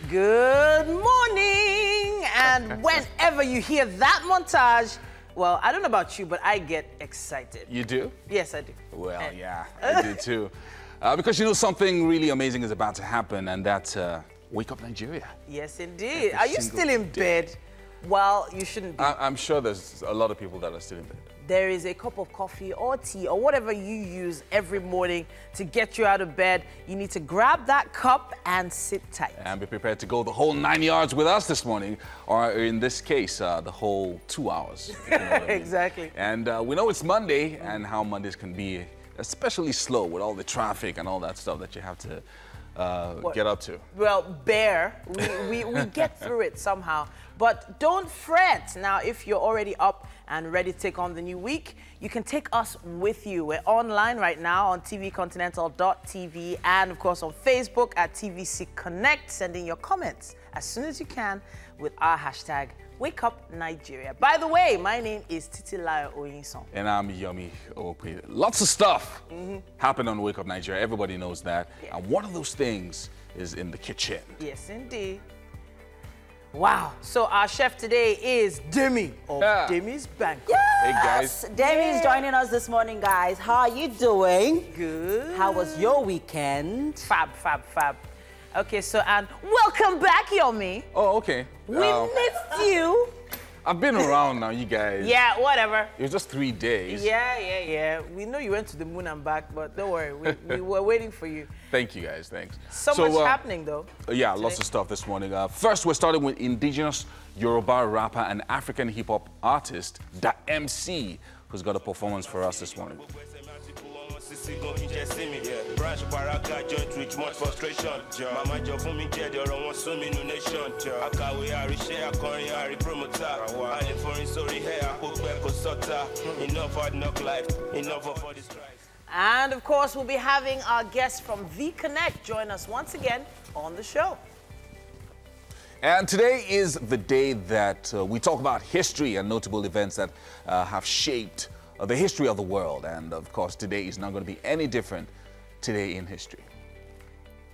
Good morning! And whenever you hear that montage, well, I don't know about you, but I get excited. You do? Yes, I do. Well, yeah, I do too. Because you know something really amazing is about to happen, and that's Wake Up Nigeria. Yes, indeed. Are you still in bed? Well, you shouldn't be. I'm sure there's a lot of people that are still in bed. There is a cup of coffee or tea or whatever you use every morning to get you out of bed. You need to grab that cup and sit tight. And be prepared to go the whole 9 yards with us this morning, or in this case, the whole 2 hours. If you know what I mean. Exactly. And we know it's Monday, and how Mondays can be especially slow with all the traffic and all that stuff that you have to get up to. Well, we get through it somehow. But don't fret. Now, if you're already up and ready to take on the new week, you can take us with you. We're online right now on tvcontinental.tv and, of course, on Facebook at TVC Connect. Send in your comments as soon as you can with our hashtag #WakeUpNigeria. By the way, my name is Titilayo Oyinson. And I'm Yomi Ope. Lots of stuff happened on Wake Up Nigeria. Everybody knows that. Yeah. And one of those things is in the kitchen. Yes, indeed. Wow. So our chef today is Demi of Demi's Banquet. Hey, guys. Demi is joining us this morning, guys. How are you doing? Good. How was your weekend? Fab. Okay, so, and welcome back, Yomi. Oh, okay. We missed you. I've been around now, you guys. Yeah, whatever. It was just 3 days. Yeah. We know you went to the moon and back, but don't worry, we were waiting for you. Thank you, guys. Thanks. So much happening, though. Yeah, today. lots of stuff this morning. First, we're starting with indigenous Yoruba rapper and African hip-hop artist, Da MC, who's got a performance for us this morning. Branch Baraka joint with much frustration. Mama job for me dead or on so many nation. Akawe Ari share Korean Ari promoter. Ali foreign sorry hair, hook back sota. Enough hard knock life, enough for this strife. And of course, we'll be having our guests from V Connect join us once again on the show. And today is the day that we talk about history and notable events that have shaped the history of the world. And of course, today is not going to be any different today in history.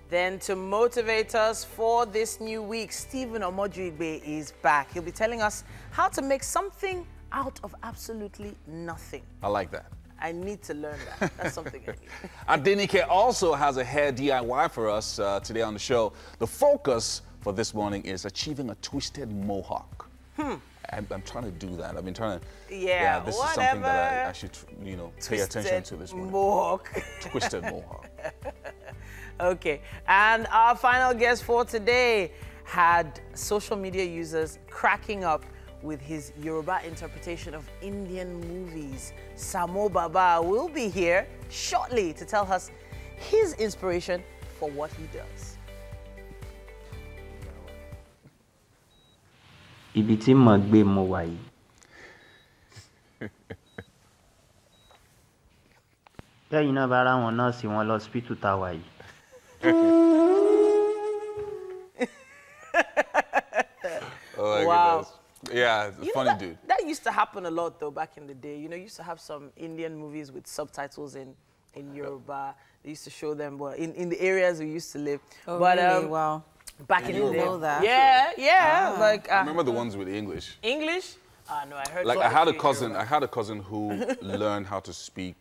Then to motivate us for this new week, Stephen Omojigbe is back. He'll be telling us how to make something out of absolutely nothing. I like that. I need to learn that. That's something I need. Adenike also has a hair DIY for us today on the show. The focus for this morning is achieving a twisted mohawk. I'm trying to do that. I've been trying to. Yeah, this whatever. is something that I should, pay attention to this morning. Mohawk. Twisted mohawk. Okay, and our final guest for today had social media users cracking up with his Yoruba interpretation of Indian movies. Samo Baba will be here shortly to tell us his inspiration for what he does. Ibi tí mo gbé mo wà yìí. Tẹ́yìn náà bá ra wọn nọ́ọ̀sì wọn lọ hospital tá wà yìí. Oh my Wow. goodness. Yeah, funny dude. That used to happen a lot, though, back in the day. You used to have some Indian movies with subtitles in Yoruba. They used to show them in the areas we used to live. Oh, but, really? Wow. Back in the day. know that? Yeah. Like, I remember the ones with English. English? No, I heard. Like quite I had a few cousin. Yoruba. I had a cousin who learned how to speak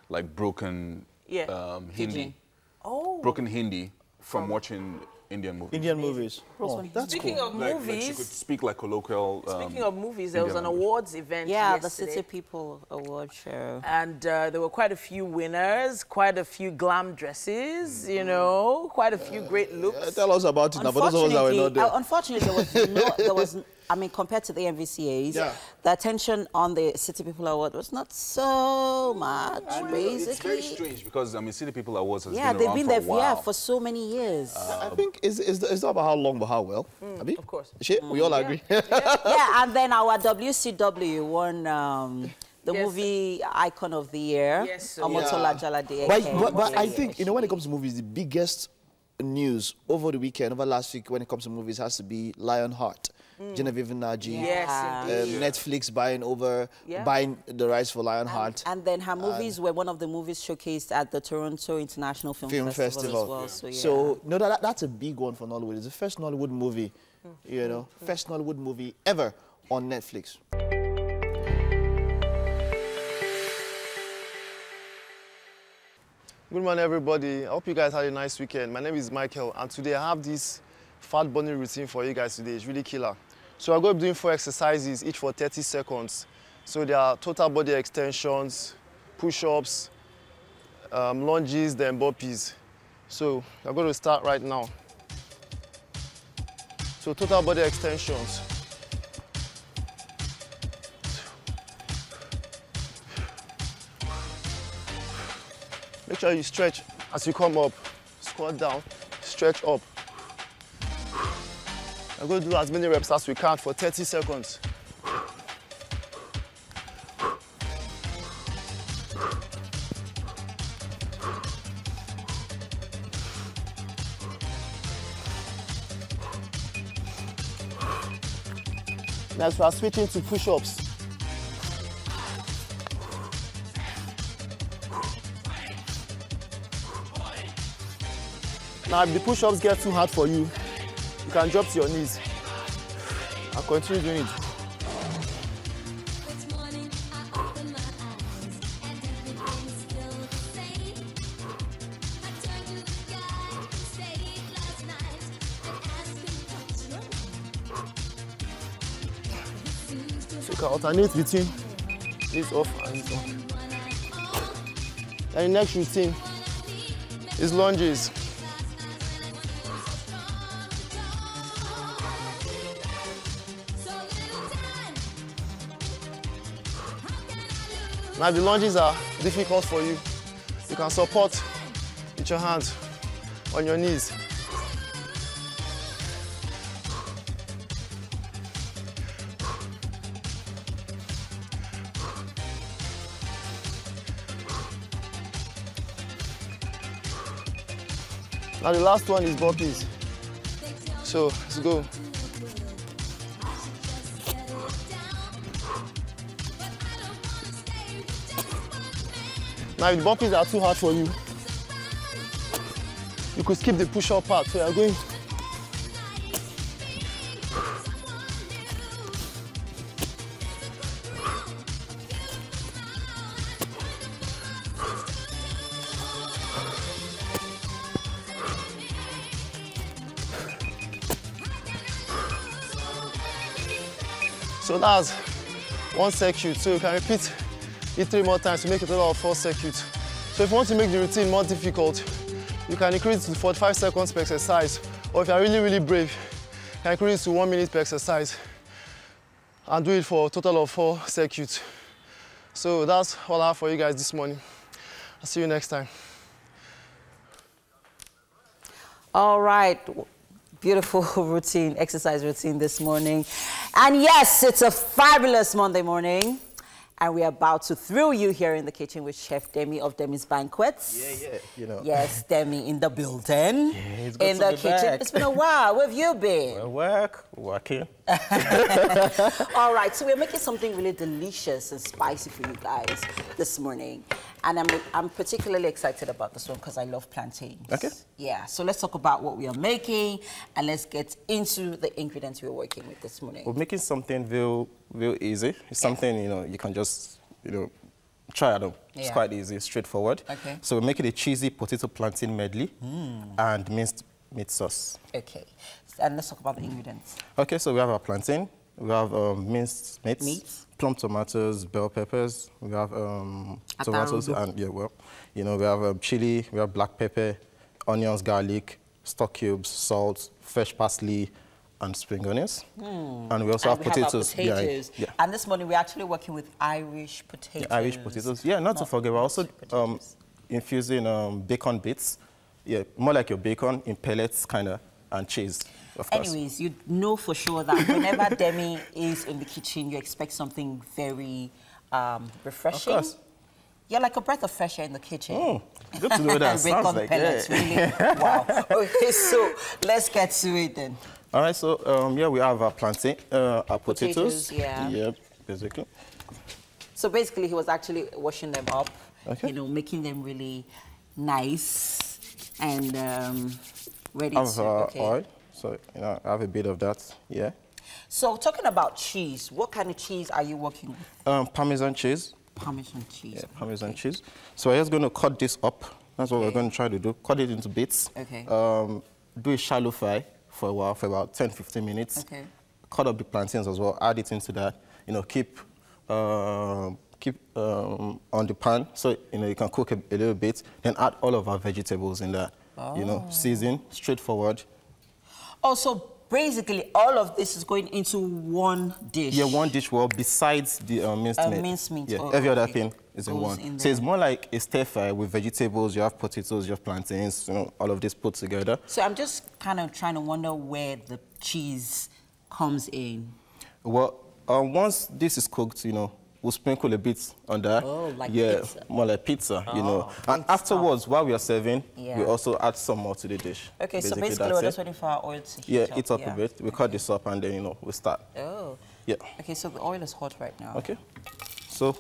like broken Hindi. Oh. Broken Hindi from watching Indian movies. Indian movies. Oh, that's Speaking cool. of Like she movies, could speak like colloquial. speaking of movies, there was an Indian awards event Yeah, the yesterday. City People Award show. And there were quite a few winners, quite a few glam dresses, quite a few great looks. Tell us about it now, for those of us that were not there. Unfortunately, compared to the MVCAs, the attention on the City People Award was not so much, basically. It's very strange because City People Awards has Yeah, been they've around been for a there while. for so many years. I think it's not about how long, but how well. Abi? Of course. Shit, we all agree. Yeah, and then our WCW won the Yes. movie Icon of the Year. Yes, sir. Omotola Jalade. But I think, when it comes to movies, the biggest news over the weekend, over last week, when it comes to movies, has to be Lionheart. Genevieve Nnaji. Yes, Netflix buying the rights for Lionheart. And then her movies were one of the movies showcased at the Toronto International Film Festival as well. So no, that's a big one for Nollywood. It's the first Nollywood movie, you know, first Nollywood movie ever on Netflix. Good morning, everybody. I hope you guys had a nice weekend. My name is Michael, and today I have this fat burning routine for you guys today. It's really killer. So I'm going to be doing 4 exercises, each for 30 seconds. So there are total body extensions, push-ups, lunges, then burpees. So I'm going to start right now. So total body extensions. Make sure you stretch as you come up. Squat down, stretch up. I'm going to do as many reps as we can for 30 seconds. Next, we are switching to push-ups. Now, if the push-ups get too hard for you, you can drop to your knees and continue doing it. So you can alternate between this off and this on. And the next routine is lunges. Now, the lunges are difficult for you. You can support with your hands on your knees. Now, the last one is burpees. So, let's go. Now, if the burpees are too hard for you, you could skip the push-up part. So you're going. So that's 1 circuit. So you can repeat it 3 more times to make a total of 4 circuits. So if you want to make the routine more difficult, you can increase it to 45 seconds per exercise. Or if you're really, really brave, you can increase it to 1 minute per exercise and do it for a total of 4 circuits. So that's all I have for you guys this morning. I'll see you next time. All right. Beautiful routine, exercise routine this morning. And yes, it's a fabulous Monday morning. And we're about to thrill you here in the kitchen with Chef Demi of Demi's Banquets. Yeah, you know. Yes, Demi in the building. Yeah, it's good in the kitchen. Back. It's been a while. Where have you been? Working. All right, so we're making something really delicious and spicy for you guys this morning. And I'm particularly excited about this one because I love plantains. Okay. Yeah, so let's talk about what we are making and let's get into the ingredients we're working with this morning. We're making something real easy. It's something, you know, you can just, you know, try at home. It's quite easy, straightforward. Okay. So we're making a cheesy potato plantain medley and minced meat sauce. Okay. And let's talk about the ingredients. Okay, so we have our plantain, we have minced meat, plum tomatoes, bell peppers, we have tomatoes, and we have chili, we have black pepper, onions, garlic, stock cubes, salt, fresh parsley, and spring onions. And we also have potatoes. Yeah. And this morning we're actually working with Irish potatoes. Yeah, Irish potatoes. Yeah, not to forget, we're also infusing bacon bits. Yeah, more like your bacon in pellets, kind of, and cheese. Anyways, you know for sure that whenever Demi is in the kitchen, you expect something very refreshing. Of course. You're like a breath of fresh air in the kitchen. Good to know that. Sounds like pellets, really. Wow. Okay, so let's get to it then. All right, so yeah, we have our plantain, our potatoes. Yeah. Yep, basically. So basically, he was actually washing them up, Okay. you know, making them really nice and ready I have to. oil, so you know, I have a bit of that. Yeah. So talking about cheese, what kind of cheese are you working with? Parmesan cheese. Parmesan cheese. Yeah, Parmesan cheese. So we're just going to cut this up. That's what we're going to try to do. Cut it into bits. Okay. Do a shallow fry for a while, for about 10-15 minutes. Okay. Cut up the plantains as well. Add it into that. You know, keep on the pan so you know you can cook a little bit. Then add all of our vegetables in there. You know, season, straightforward. Also, basically, all of this is going into one dish. Yeah, one dish. Well, besides the minced meat. Minced meat. Yeah, Oh, every other okay. thing is in Goes one. in So there. it's more like a stir fry with vegetables. You have potatoes, you have plantains. You know, all of this put together. So I'm just kind of trying to wonder where the cheese comes in. Well, once this is cooked, you know, we'll sprinkle a bit on that. Oh, like yeah, pizza. more like pizza, you know. And pizza. afterwards, while we are serving, Yeah. we also add some more to the dish. Okay, so basically that's we're it. just waiting for our oil to heat Yeah, up. heat up a bit. We cut this up and then, you know, we start. Oh. Yeah. Okay, so the oil is hot right now. Okay. So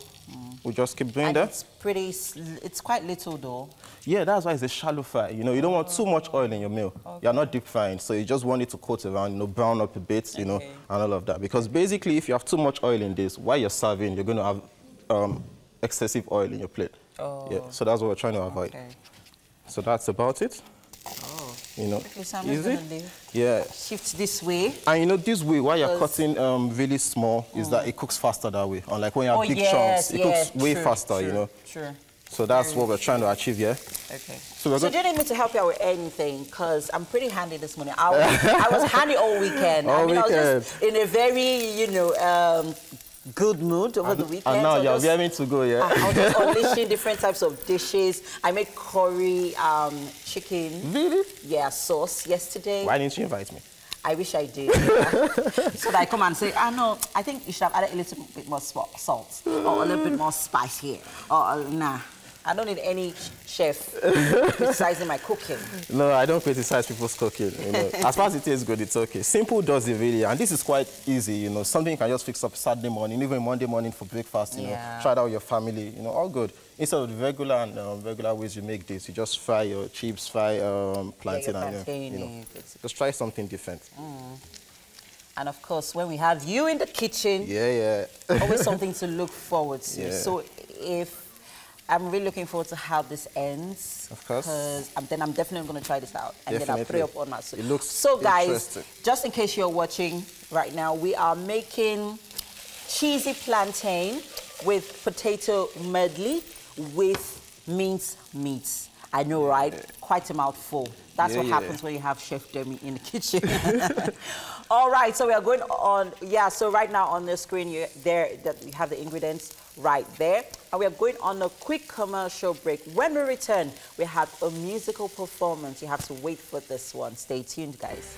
we just keep doing And that. it's pretty, it's quite little though. Yeah, that's why it's a shallow fry. You know, you don't want too much oil in your meal. You're not deep frying, so you just want it to coat around, you know, brown up a bit, you know, and all of that. Because basically, if you have too much oil in this, while you're serving, you're going to have excessive oil in your plate. Oh. Yeah, so that's what we're trying to avoid. Okay. So that's about it. Oh. You know, Okay, so I'm just easy. gonna leave. Yeah. Shift this way. And you know, this way, while you're Because- cutting really small, is that it cooks faster that way. Unlike when you have Oh, big yes, chunks, it yes, cooks way true, faster, you true, know. True. So that's what we're trying to achieve, yeah? Okay. So we're So going do you need me to help you out with anything? Because I'm pretty handy this morning. I was handy all weekend. All I mean, I was weekend. just in a very, you know, good mood over the weekend. And now So you're just- raring to go, yeah? I was just unleashing different types of dishes. I made curry, chicken. Really? Yeah, sauce yesterday. Why didn't you invite me? I wish I did. Yeah. So that I come and say, no, I think you should have added a little bit more salt or a little bit more spice here. Or nah, I don't need any chef criticizing my cooking. No, I don't criticize people's cooking. You know. As far as it tastes good, it's okay. Simple does it really, and this is quite easy. You know, something you can just fix up Saturday morning, even Monday morning for breakfast. You know, try it out with your family. You know, all good. Instead of the regular and regular ways you make this, you just fry your chips, fry plantain, and you know, just try something different. And of course, when we have you in the kitchen, always something to look forward to. Yeah. So I'm really looking forward to how this ends. Of course. Because then I'm definitely going to try this out. And then I'll put it up on my It looks So guys, interesting. just in case you're watching right now, we are making cheesy plantain with potato medley with minced meats. I know, right? Quite a mouthful. That's what happens when you have Chef Demi in the kitchen. All right, so we are going on. Yeah, so right now on the screen, you have the ingredients right there. And we are going on a quick commercial break. When we return, we have a musical performance. You have to wait for this one. Stay tuned, guys.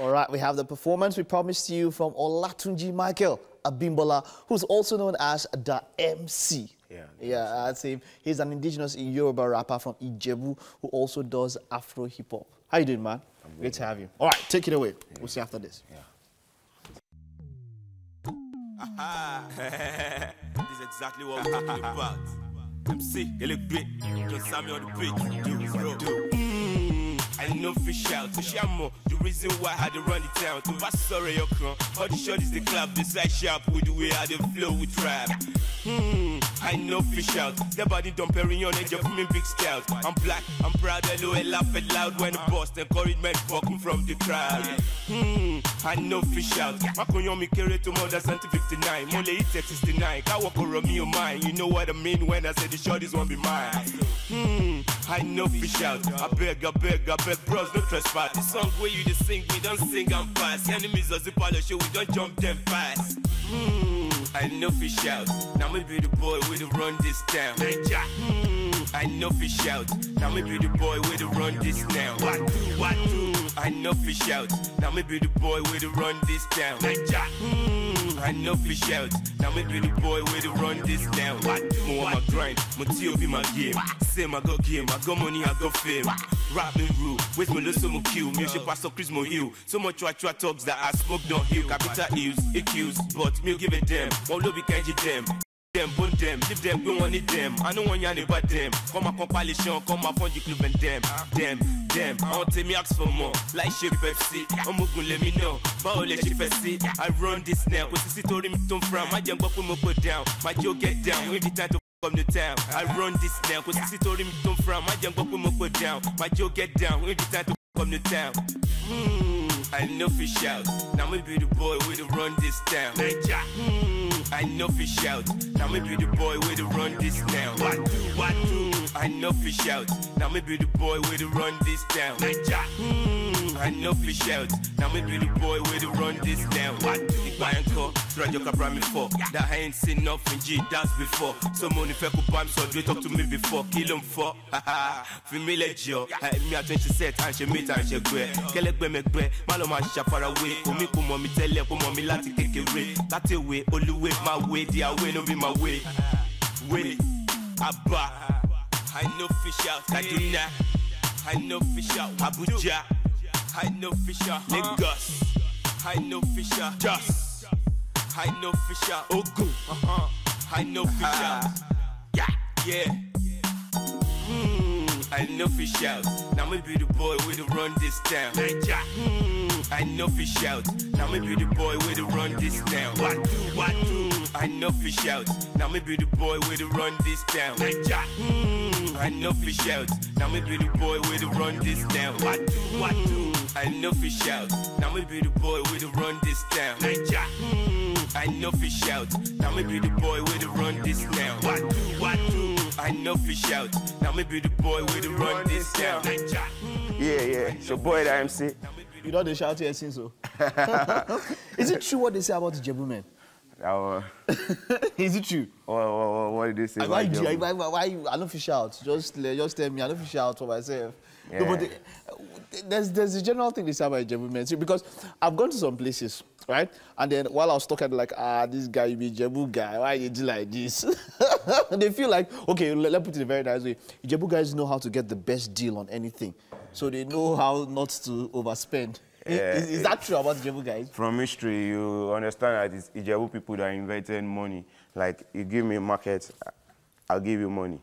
All right, we have the performance we promised you from Olatunji Michael Abimbola, who's also known as the MC. Yeah, that's him. He's an indigenous Yoruba rapper from Ijebu who also does Afro hip hop. How you doing, man? Great to have you. All right, take it away. We'll see after this. This is exactly what we're talking about. MC, you look great. Just Sammy on the beat. I know fish out to Shamo. The reason why I had to run the town to Vasore Yokron. All the shot is the club, beside sharp with the way I dey flow with rap. I know fish out. The body don't Perignon and just me big stout. I'm black, I'm proud, hello, and laugh it loud when the boss, the encouragement fucking from the crowd. I know fish out. Makonyo mi kere to more than 59. Mole hit 69. Ka walk around me or mine. You know what I mean when I say the shot is won't be mine. I know fish out. I beg, bros, no trespass. The song where you just sing, we don't sing and pass. Enemies of the palo show, we don't jump them fast. I know fish out. Now me be the boy with the run this town. I know fish out. Now me be the boy with the run this now. What do? I I know fish out. Now me be the boy with the run this town. I know fish out. Now me be the boy with the run this town. More on my grind, my T.O. be my game. Same I got game, I got money, I got fame. Rapping rule, where's my little mo kill? Me she pass up Chris Mo Hill. So much try talks that I smoke don't heal. Capital E's, accused, but me give it them. Won't love it, can't you them? Them, bone them, leave them, we want it them. I don't want you about them. Come my compilation, come my fund the club and them. I want to me ask for more. Like Shape FC, I'm gonna let me know. But let Shape FC, I run this now. Cause this is to me from my young buck will put down. My Joe get down, when the time to come to town. I run this now. Cause this is to me from my young buck will put down. My Joe get down, when the time to come to town. I know fish out. Now me be the boy with the run this town. I know fish out. Now me be the boy with the run this town. What do? I know fish out. Now me be the boy with the run this town. I know fish out. Now me be the boy with the run this town. What do? Banko, Rajo Cabra me for. That I ain't seen nothing G dance before. So money fair could palm so they talk to me before. Kill him for. Female Joe. Me at 20 set and she meet and she gray. Kelekbe mekbe. Malo ma sha far away. Komi ko mommy tell her ko mommy lati take away. That away, Oluwe my way, their way no be my way. Way, Abba. I know fish out, Kaduna. I know fish out, Abuja. I know fish out, Lagos. I know fish out, Jos. I know fish out, Ogun. I know fish out. Yeah. I know fish out. Now me be the boy with the run this town. I know fish out. Now me be the boy with the run this town. What do? I know fish out. Now me be the boy with the run this town. I know fish out. Now me be the boy with the run this town. What do? I know fish out. Now me be the boy with the run this town. I know fish out. Now me be the boy with the run this town. What do? I know fish out. Now me be the boy with the run this town. Yeah. It's your boy, the MC. You know they shout here since so. Is it true what they say about the Jebu men? Is it true? What did they say about Jebu? Why you? I don't fish out. Just tell me. I don't fish out for myself. Yeah. No, but there's a general thing they say about Jebu men. See, because I've gone to some places, right? And then while I was talking, like, this guy, you be Jebu guy. Why you do like this? They feel like, okay, let's put it in a very nice way. Jebu guys know how to get the best deal on anything. So they know how not to overspend. Is that true about Ijebu guys? From history, you understand that it's Ijebu people that invented money. Like, you give me a market, I'll give you money.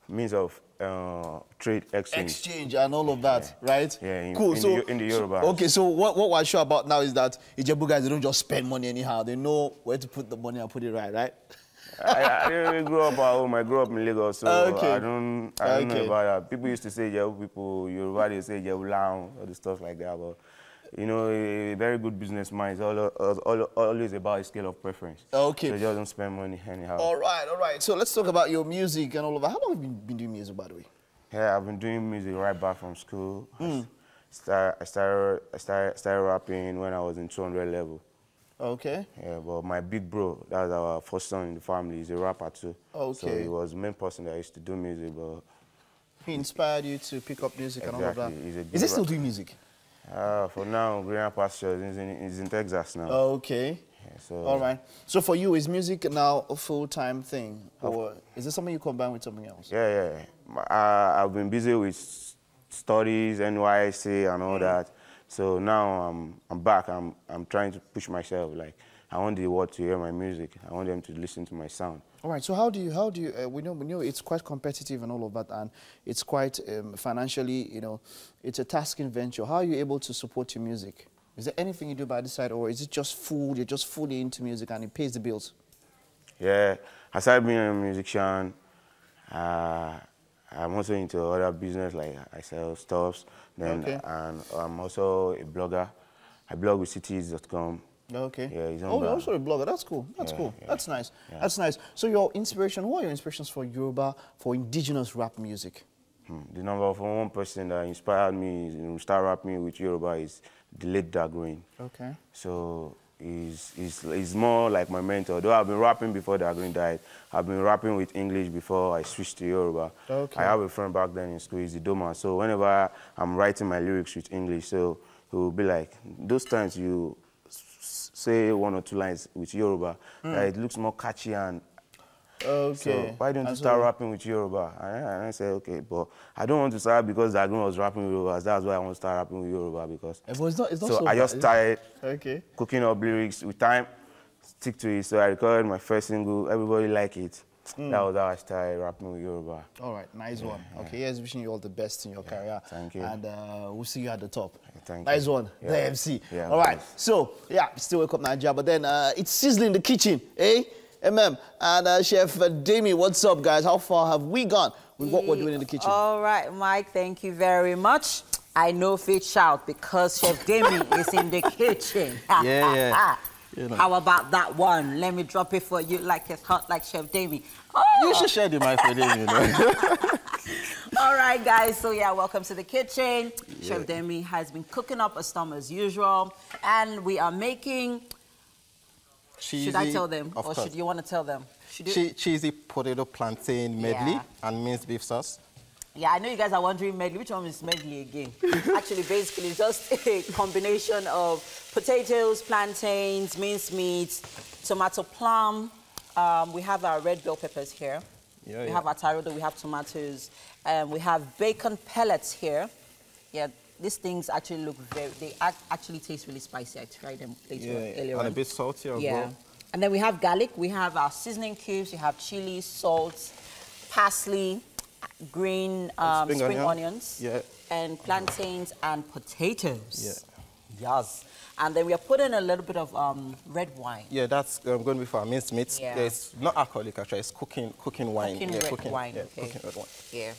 Means of trade exchange. Exchange and all of that, right? Yeah, cool. In the Yoruba. Okay, so what we're sure about now is that Ijebu guys, they don't just spend money anyhow. They know where to put the money and put it right? I didn't really grow up at home. I grew up in Lagos, so I don't know about that. People used to say Jebu people, Yoruba, they say Jebu Lao, all the stuff like that. But, you know, a very good business mind is always about a scale of preference. Okay. So just don't spend money anyhow. All right. So let's talk about your music and all of that. How long have you been doing music, by the way? Yeah, I've been doing music right back from school. I started rapping when I was in 200 level. Okay. Yeah, but my big bro, that's our first son in the family, he's a rapper too. Okay. So he was the main person that used to do music, but... He inspired you to pick up music and all of that? Exactly. Is he still doing music? For now, Greener Pastures, he's in Texas now. Okay. Yeah, so, all right. So for you, is music now a full-time thing? Or is this something you combine with something else? Yeah. I've been busy with studies, NYSC and all that. So now I'm back. I'm trying to push myself. Like, I want the world to hear my music. I want them to listen to my sound. All right. So how do you? We know it's quite competitive and all of that, and it's quite financially, it's a tasking venture. How are you able to support your music? Is there anything you do by the side, or is it just full? You're just fully into music and it pays the bills? Yeah. Aside being a musician, I'm also into other business, like I sell stuffs. And I'm also a blogger. I blog with cities.com. Okay. Yeah, he's on you're also a blogger. That's cool. That's cool. Yeah. That's nice. Yeah. That's nice. So who are your inspirations for Yoruba, for indigenous rap music? The number one person that inspired me to start rapping with Yoruba is the late Dagrin. Okay. So He's more like my mentor. Though I've been rapping before Dagbeni died, I've been rapping with English before I switched to Yoruba. Okay. I have a friend back then in school, he's Idoma. So whenever I'm writing my lyrics with English, so he will be like, those times you say 1 or 2 lines with Yoruba, it looks more catchy and okay. So why don't you start rapping with Yoruba? And I said, okay, but I don't want to start because Dagbeni was rapping with Yoruba. That's why I want to start rapping with Yoruba because. It's not so I just started cooking up lyrics with time, stick to it. So I recorded my first single. Everybody liked it. That was how I started rapping with Yoruba. All right, nice one. Okay, here's wishing you all the best in your career. Thank you. And we'll see you at the top. Thank nice you. one, the MC. Yeah, all right, so yeah, still Wake Up Nigeria, but then it's sizzling in the kitchen, eh? And Chef Dami, what's up, guys? How far have we gone with what we're doing in the kitchen? All right, Mike, thank you very much. I know fit shout because Chef Dami is in the kitchen. Yeah. You know. How about that one? Let me drop it for you like it's hot like Chef Dami. Oh. You should share the mic with him, you know. All right, guys. So, yeah, welcome to the kitchen. Yeah. Chef Dami has been cooking up a storm as usual. And we are making... Cheesy, should I tell them? Or should you want to tell them? Cheesy potato plantain medley and minced beef sauce. Yeah, I know you guys are wondering medley. Which one is medley again? Actually, basically, it's just a combination of potatoes, plantains, minced meat, tomato plum. We have our red bell peppers here. We have our tarodo, we have tomatoes. We have bacon pellets here. Yeah, these things actually look they actually taste really spicy. I tried them earlier on. And a bit salty as well. And then we have garlic. We have our seasoning cubes. We have chili, salt, parsley, green spring onions, and plantains and potatoes. Yes. And then we are putting a little bit of red wine. Yeah, that's going to be for our minced meat. Yeah. It's not alcoholic, actually. It's cooking wine. Cooking red wine. Cooking red wine. Yeah.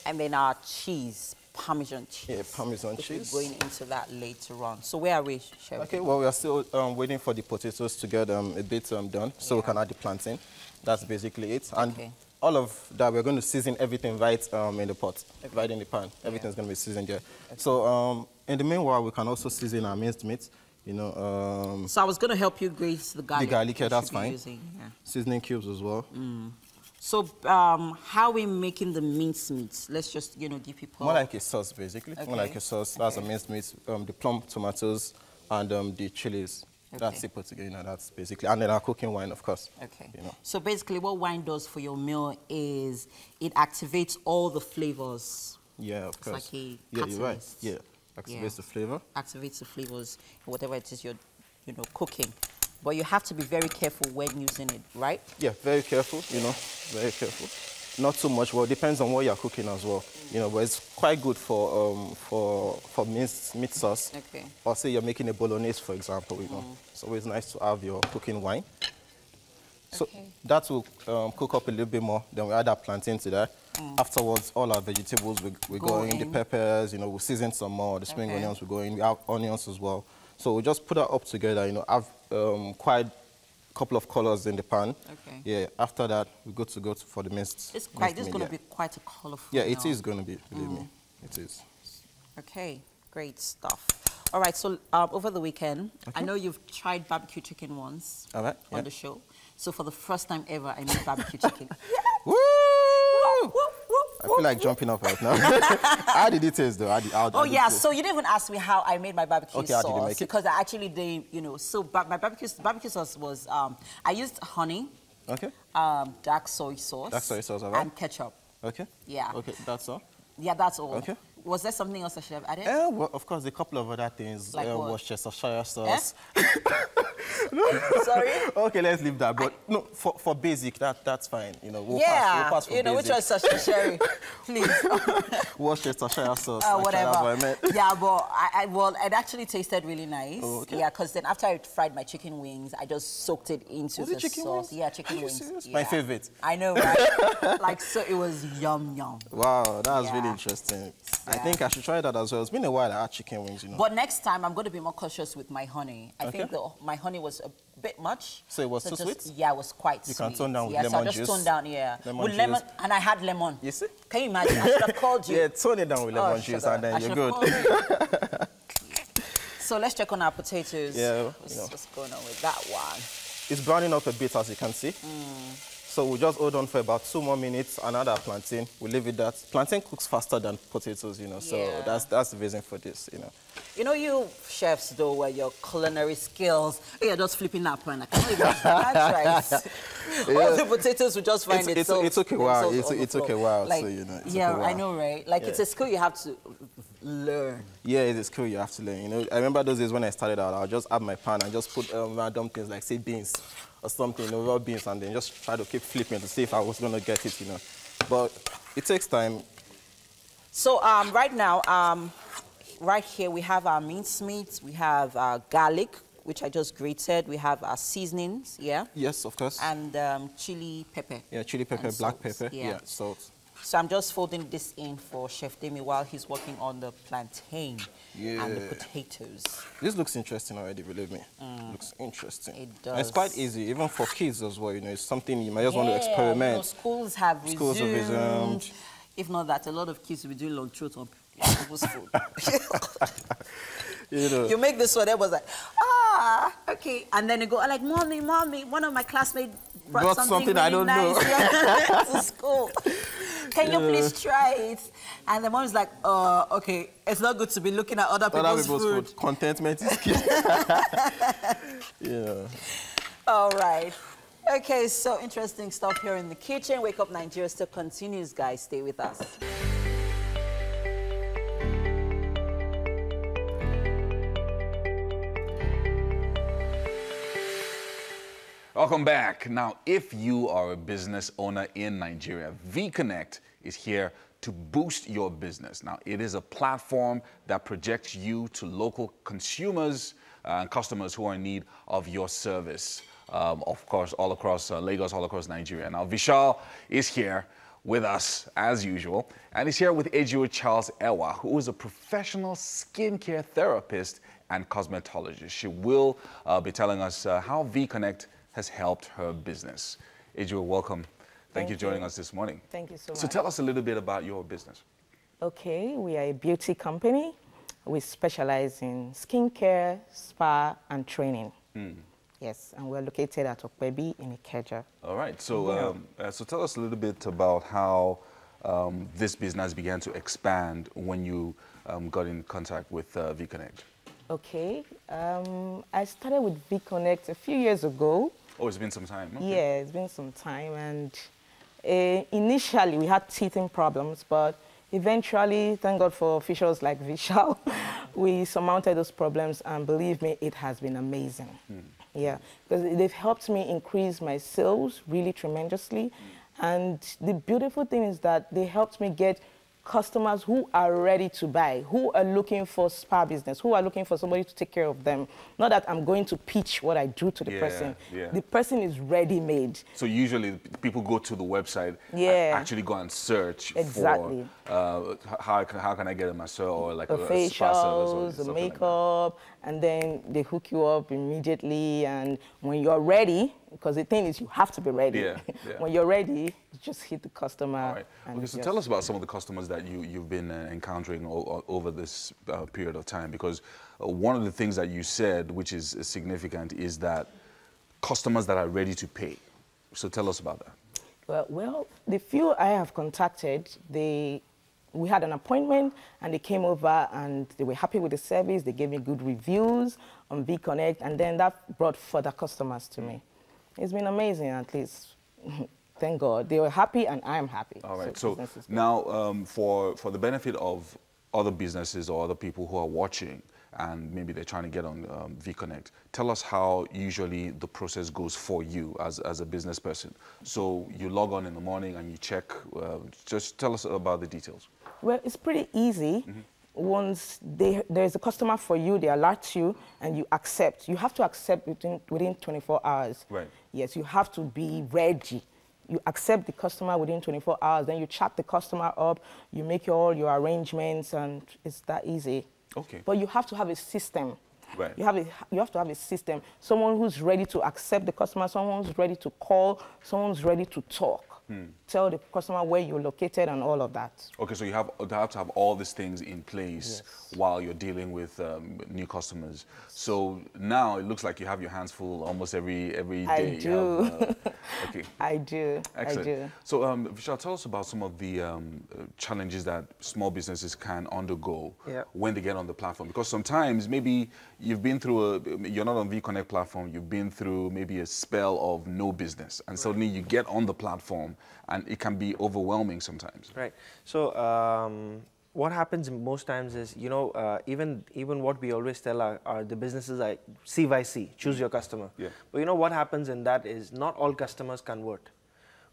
And then our cheese, Parmesan cheese. Yeah, Parmesan cheese. We're going into that later on. So where are we, Chef? Okay, well, we are still waiting for the potatoes to get a bit done, so we can add the plantain. That's basically it. And all of that, we're going to season everything right in the pot, right in the pan. Everything's going to be seasoned there. So in the meanwhile, we can also season our minced meat. You know. So I was going to help you grace the garlic. The garlic, that's fine. Seasoning cubes as well. So how are we making the minced meat? Let's just, give people... More like a sauce, basically. More like a sauce. That's a minced meat. The plum tomatoes and the chilies. That's it put together. That's basically... And then our cooking wine, of course. Okay. So basically what wine does for your meal is it activates all the flavors. Yeah, of course. It's like a catalyst. You're right. Yeah. Activates the flavor. Activates the flavors, whatever it is you're, cooking. But you have to be very careful when using it, right? Yeah, very careful, very careful. Not too much, well, it depends on what you're cooking as well. But it's quite good for minced meat sauce. Okay. Or say you're making a bolognese, for example, It's always nice to have your cooking wine. So that will cook up a little bit more. Then we add our plantain to that. Afterwards, all our vegetables we go in. The peppers, we'll season some more. The spring onions will go in. We have onions as well. So we just put that up together. Have quite a couple of colors in the pan. Okay. Yeah. After that, we go for the minced. This is going to be quite a colorful. Yeah, it is going to be. Believe me, it is. Okay, great stuff. All right. So over the weekend, I know you've tried barbecue chicken once on the show. So for the first time ever, I made barbecue chicken. Woo! I feel like jumping up right now. How did it taste, though? So you didn't even ask me how I made my barbecue sauce. How did you make it? Because I actually did, so my barbecue sauce was, I used honey, dark soy sauce, and ketchup. Okay. Yeah. Okay, that's all? Yeah, that's all. Okay. Was there something else I should have added? Well, of course, a couple of other things. Like Worcestershire sauce. Sorry? Okay, let's leave that. But no, for basic, that's fine. We'll pass for basic. Which was Worcestershire? Please. Worcestershire sauce. Whatever. Yeah, but it actually tasted really nice. Oh, okay. Yeah, because then after I fried my chicken wings, I just soaked it into the chicken sauce. Wings? Yeah, chicken wings. Yeah. My favorite. I know, right? So it was yum. Wow, that was really interesting. I think I should try that as well. It's been a while I had chicken wings, But next time, I'm going to be more cautious with my honey. I think my honey was a bit much. So it was too sweet? Yeah, it was quite sweet. You can tone down with lemon so I just juice. toned down, with lemon, and I had lemon. You see? Can you imagine? I should have called you. Yeah, tone it down with lemon juice, and then you're good. So let's check on our potatoes. Yeah. What's going on with that one? It's browning up a bit, as you can see. So we'll just hold on for about 2 more minutes. Another plantain, we'll leave it that. Plantain cooks faster than potatoes, so that's the reason for this, You chefs, though, where your culinary skills, you're just flipping that pan. I can't even, that's right. All the potatoes will just find itself. It took a while. It took a while, like, so, it took a yeah, while. I know, right? Like, it's a skill you have to learn. Yeah, it's a skill you have to learn. I remember those days when I started out, I'll just add my pan and just put random things like, say, beans or something, raw beans, and then just try to keep flipping to see if I was going to get it, But it takes time. So right now, right here, we have our mincemeat, we have garlic, which I just grated. We have our seasonings, yeah? Yes, of course. And chili pepper. Yeah, chili pepper, black pepper, yeah, salt. So I'm just folding this in for Chef Demi while he's working on the plantain and the potatoes. This looks interesting already, believe me. Looks interesting. It does. And it's quite easy, even for kids as well. It's something you might just want to experiment. Schools have resumed. Schools have resumed. If not that, a lot of kids will be doing long throat on people's food. You make this one, everyone's like, okay. And then they go, like, mommy, one of my classmates brought something really I don't nice know. to school. Can you please try it? And the mom's like, okay, it's not good to be looking at other people's food. Contentment is key. All right. Okay, so interesting stuff here in the kitchen. Wake Up Nigeria still continues, guys. Stay with us. Welcome back. Now, if you are a business owner in Nigeria, VConnect is here to boost your business. Now, it is a platform that projects you to local consumers and customers who are in need of your service. Of course, all across Lagos, all across Nigeria. Now, Vishal is here with us, as usual, and he's here with Ejiro Charles Ewa, who is a professional skincare therapist and cosmetologist. She will be telling us how VConnect has helped her business. Ejiro, welcome. Thank you for joining us this morning. Thank you so much. So tell us a little bit about your business. Okay, we are a beauty company. We specialize in skincare, spa, and training. Yes, and we're located at Okpebi in Ikeja. All right, so so tell us a little bit about how this business began to expand when you got in contact with VConnect. Okay, I started with VConnect a few years ago. Oh, it's been some time. Okay. Yeah, it's been some time, and initially we had teething problems, but eventually, thank God for officials like Vishal, we surmounted those problems, and believe me, it has been amazing. Yeah, because they've helped me increase my sales really tremendously, and the beautiful thing is that they helped me get customers who are ready to buy, who are looking for spa business, who are looking for somebody to take care of them. Not that I'm going to pitch what I do to the person. The person is ready-made. So usually people go to the website and actually go and search for how can I get a masseur or like a spa service or the makeup, like, and then they hook you up immediately. And when you're ready, because the thing is you have to be ready. When you're ready, you just hit the customer. All right. Okay, so tell us about some of the customers that you've been encountering over this period of time, because one of the things that you said, which is significant, is that customers that are ready to pay. So tell us about that. Well, the few I have contacted, we had an appointment and they came over and they were happy with the service. They gave me good reviews on VConnect, and then that brought further customers to me. It's been amazing, at least. Thank God. They were happy and I'm happy. All right. So now for the benefit of other businesses or other people who are watching and maybe they're trying to get on VConnect, tell us how usually the process goes for you as a business person. So you log on in the morning and you check. Just tell us about the details. Well, it's pretty easy. Once there's a customer for you, they alert you, and you accept. You have to accept within 24 hours. Right. Yes, you have to be ready. You accept the customer within 24 hours, then you chat the customer up, you make all your arrangements, and it's that easy. Okay. But you have to have a system. Right. You have to have a system. Someone who's ready to accept the customer, someone who's ready to call, someone who's ready to talk. tell the customer where you're located and all of that. Okay, so you have to have all these things in place while you're dealing with new customers. So now it looks like you have your hands full almost every day. I do. Okay. I do. Excellent. I do. So, Vishal, tell us about some of the challenges that small businesses can undergo when they get on the platform. Because sometimes maybe you've been through you're not on VConnect platform, you've been through maybe a spell of no business, and suddenly you get on the platform, and it can be overwhelming sometimes. Right. So what happens most times is, you know, even what we always tell are the businesses are C by C, choose your customer. Yeah. But you know what happens in that is not all customers convert,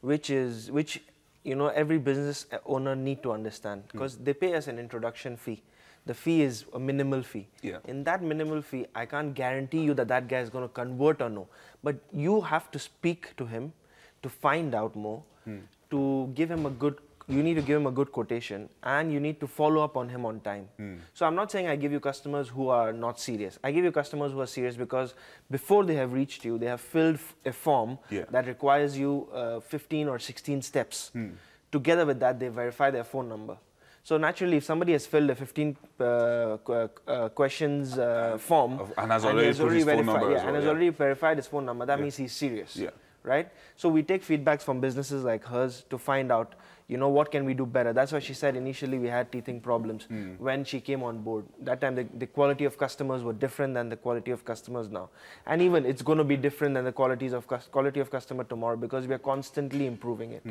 which you know every business owner need to understand, because they pay us an introduction fee. The fee is a minimal fee. Yeah. In that minimal fee, I can't guarantee you that that guy is going to convert or no. But you have to speak to him to find out more, to give him you need to give him a good quotation, and you need to follow up on him on time. So I'm not saying I give you customers who are not serious. I give you customers who are serious because before they have reached you, they have filled a form that requires you 15 or 16 steps. Together with that, they verify their phone number. So naturally, if somebody has filled a 15 questions form and has already put his phone number as well, and has already verified his phone number, that means he's serious, right? So we take feedbacks from businesses like hers to find out, you know, what can we do better? That's why she said initially we had teething problems when she came on board. That time the quality of customers were different than the quality of customers now, and even it's going to be different than the quality of customer tomorrow, because we are constantly improving it.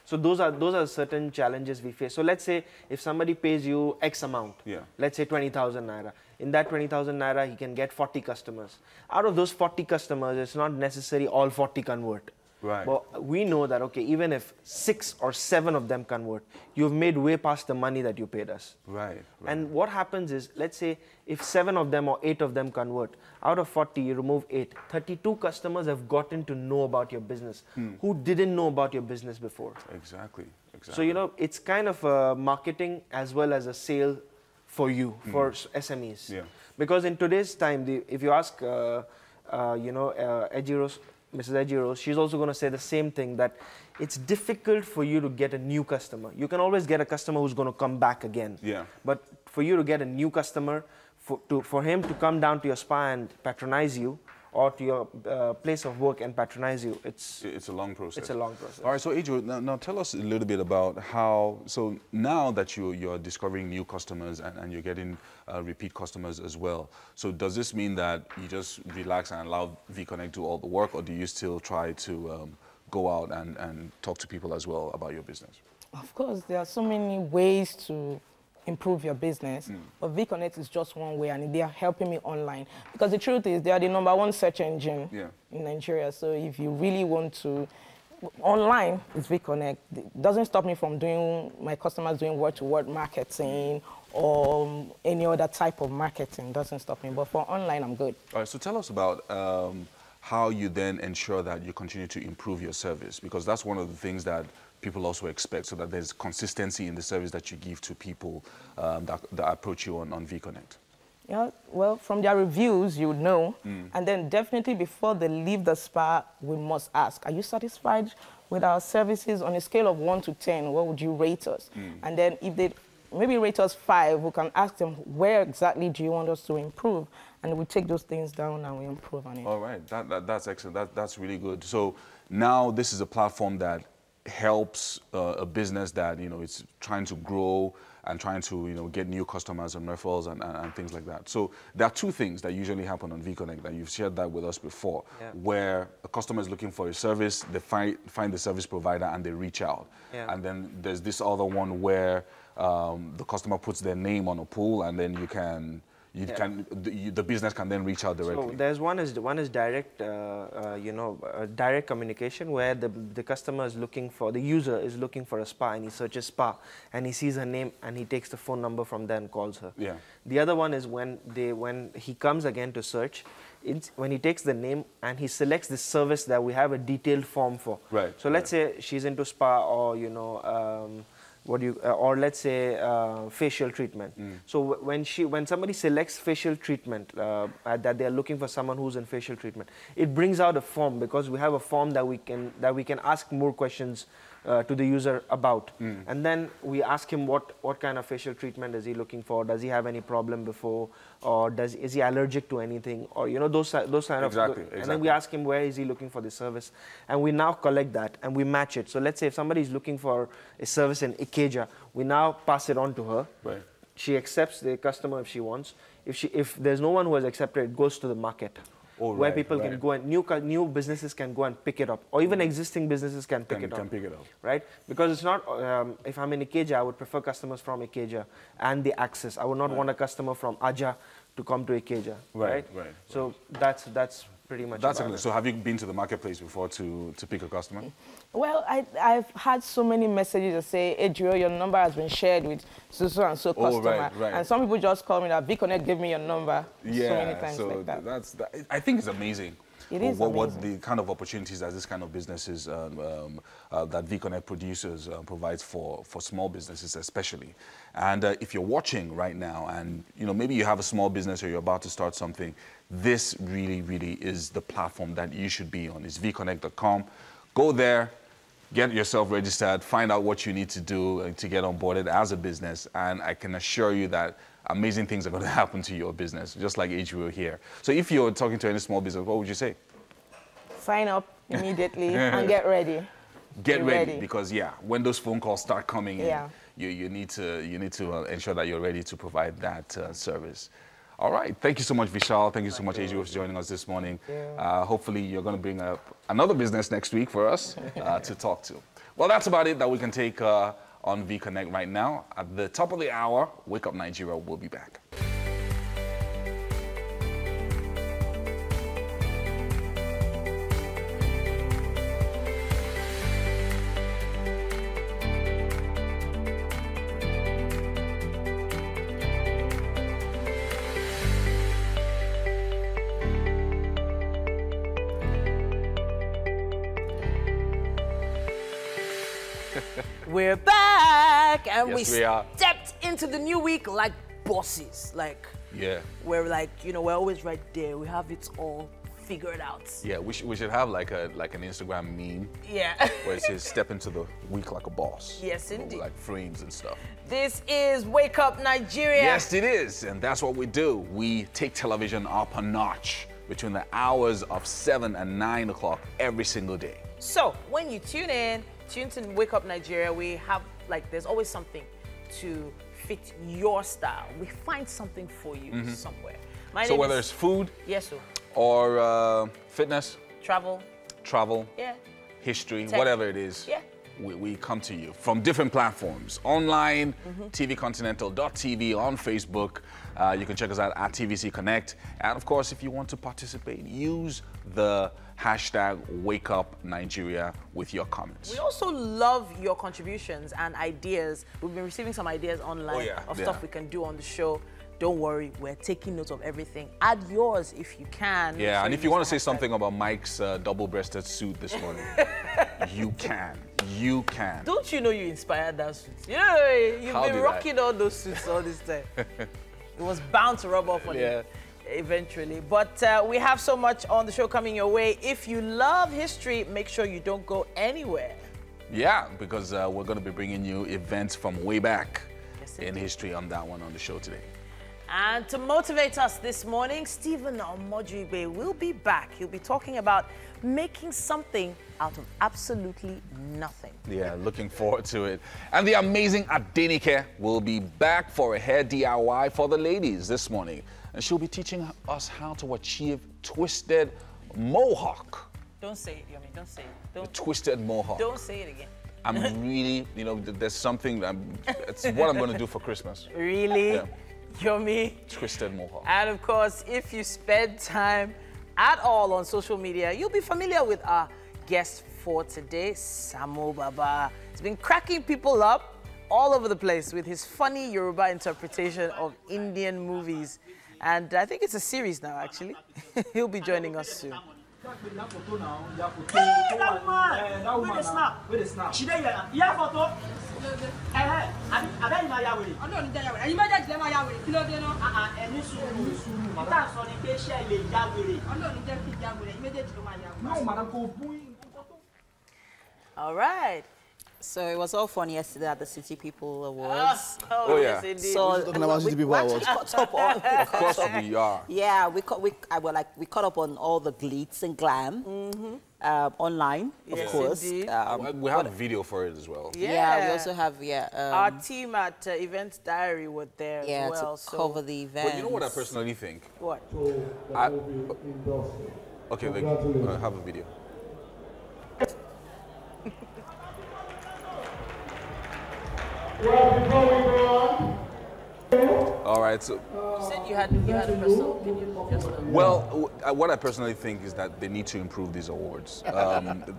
So those are certain challenges we face. So let's say if somebody pays you X amount, let's say 20,000 naira. In that 20,000 naira, he can get 40 customers. Out of those 40 customers, it's not necessary all 40 convert. Right. But we know that, okay, even if 6 or 7 of them convert, you've made way past the money that you paid us. Right. And what happens is, let's say if 7 of them or 8 of them convert, out of 40, you remove 8. 32 customers have gotten to know about your business who didn't know about your business before. Exactly. So, you know, it's kind of a marketing as well as a sale for you, for SMEs. Yeah. Because in today's time, if you ask, you know, Mrs. Ejiro, she's also going to say the same thing, that it's difficult for you to get a new customer. You can always get a customer who's going to come back again. Yeah. But for you to get a new customer, for him to come down to your spa and patronize you, or to your place of work and patronize you, it's a long process. It's a long process. All right, so Ejiro, now tell us a little bit about how, so now that you're discovering new customers and you're getting repeat customers as well, so does this mean that you just relax and allow VConnect do all the work, or do you still try to go out and talk to people as well about your business? Of course, there are so many ways to improve your business, but VConnect is just one way, and they are helping me online. Because the truth is, they are the #1 search engine in Nigeria. So if you really want to, online is VConnect. It doesn't stop me from doing, my customers doing word-to-word marketing or any other type of marketing. Doesn't stop me, but for online, I'm good. All right, so tell us about how you then ensure that you continue to improve your service, because that's one of the things that people also expect, so that there's consistency in the service that you give to people that approach you on VConnect. Yeah, well, from their reviews, you would know. And then definitely before they leave the spa, we must ask, are you satisfied with our services? On a scale of 1 to 10, what would you rate us? And then if they maybe rate us 5, we can ask them, where exactly do you want us to improve? And we take those things down and we improve on it. All right, that's excellent. That's really good. So now this is a platform that helps a business that, you know, it's trying to grow and trying to, you know, get new customers and referrals and things like that. So there are 2 things that usually happen on VConnect, and you've shared that with us before, where a customer is looking for a service, they find the service provider and they reach out. And then there's this other one where the customer puts their name on a pool, and then the business can then reach out directly. So there's one is direct, you know, direct communication, where the customer is looking for, the user is looking for a spa, and he searches spa, and he sees her name, and he takes the phone number from there and calls her. Yeah. The other one is when he comes again to search, when he takes the name and he selects the service that we have a detailed form for. Right. So let's say she's into spa, or, you know, or let's say facial treatment. So when somebody selects facial treatment, that they are looking for someone who's in facial treatment, it brings out a form, because we have a form that we can ask more questions to the user about. And then we ask him what kind of facial treatment is he looking for? Does he have any problem before? Or is he allergic to anything? Or, you know, those kind of... And then we ask him where is he looking for the service. And we now collect that and we match it. So let's say if somebody is looking for a service in Ikeja, we now pass it on to her. Right. She accepts the customer if she wants. If there's no one who has accepted, it goes to the market. Where people can go and new businesses can go and pick it up, or even existing businesses can pick it up. Right? Because it's not, if I'm in Ikeja, I would prefer customers from Ikeja and the access. I would not want a customer from Aja to come to Ikeja. Right. So that's pretty much it. So have you been to the marketplace before to pick a customer? Well, I've had so many messages that say, hey, Joe, your number has been shared with so and so customer. And some people just call me that VConnect gave me your number so many times like that. I think it's amazing. It is what the kind of opportunities that this kind of businesses that VConnect produces provides for small businesses especially. And if you're watching right now and maybe you have a small business or you're about to start something, this really, really is the platform that you should be on. It's vconnect.com. Go there, get yourself registered, find out what you need to do to get onboarded as a business, and I can assure you that amazing things are going to happen to your business, just like Adriel here. So if you're talking to any small business, what would you say? Sign up immediately and get ready. Get ready, because when those phone calls start coming in, you need to ensure that you're ready to provide that service. All right. Thank you so much, Vishal. Thank you so much, Adriel, for joining us this morning. Hopefully, you're going to bring up another business next week for us to talk to. Well, that's about it that we can take on VConnect right now. At the top of the hour, Wake Up Nigeria will be back. We're back, and we stepped into the new week like bosses. We're like, we're always right there. We have it all figured out. Yeah, we should have like an Instagram meme. Where it says step into the week like a boss. Yes, indeed. Like frames and stuff. This is Wake Up Nigeria. Yes, it is, and that's what we do. We take television up a notch between the hours of 7 and 9 o'clock every single day. So when you tune to Wake Up Nigeria, we have, there's always something to fit your style. We find something for you somewhere. So whether it's food, yes, sir, or fitness, travel, history, tech, whatever it is, we come to you from different platforms. Online, tvcontinental.tv, on Facebook. You can check us out at TVC Connect. And of course, if you want to participate, use the hashtag WakeUpNigeria with your comments. We also love your contributions and ideas. We've been receiving some ideas online of stuff we can do on the show. Don't worry, we're taking notes of everything. Add yours if you can. Yeah, and if you want to say something about Mike's double-breasted suit this morning, you can. You can. Don't you know you inspired that suit? You've been rocking all those suits all this time. It was bound to rub off on you eventually. But we have so much on the show coming your way. If you love history, make sure you don't go anywhere. Yeah, because we're going to be bringing you events from way back in history on that one on the show today. And to motivate us this morning, Stephen Omojigbe will be back. He'll be talking about making something out of absolutely nothing. Yeah, looking forward to it. And the amazing Adenike will be back for a hair DIY for the ladies this morning. And she'll be teaching us how to achieve twisted mohawk. Don't say it, Yomi, don't say it. The twisted mohawk. Don't say it again. I'm really, there's something, it's what I'm going to do for Christmas. Really? Yeah. Yomi. Twisted mohawk. And of course, if you spend time at all on social media, you'll be familiar with our guest for today, Samo Baba. He's been cracking people up all over the place with his funny Yoruba interpretation of Indian movies. And I think it's a series now, actually. He'll be joining us soon. All right. So it was all fun yesterday at the City People Awards. Oh yeah. Yes, indeed. So Talking about City People Awards. caught up on. Of course we are. Yeah, we caught up on all the glitz and glam online, of course. Indeed. We have a video for it as well. Yeah, we also have our team at Events Diary were there as well. to cover the event. But you know what I personally think? What? Okay, like, have a video. All right, so. You said you had a personal opinion just now. Well, what I personally think is that they need to improve these awards.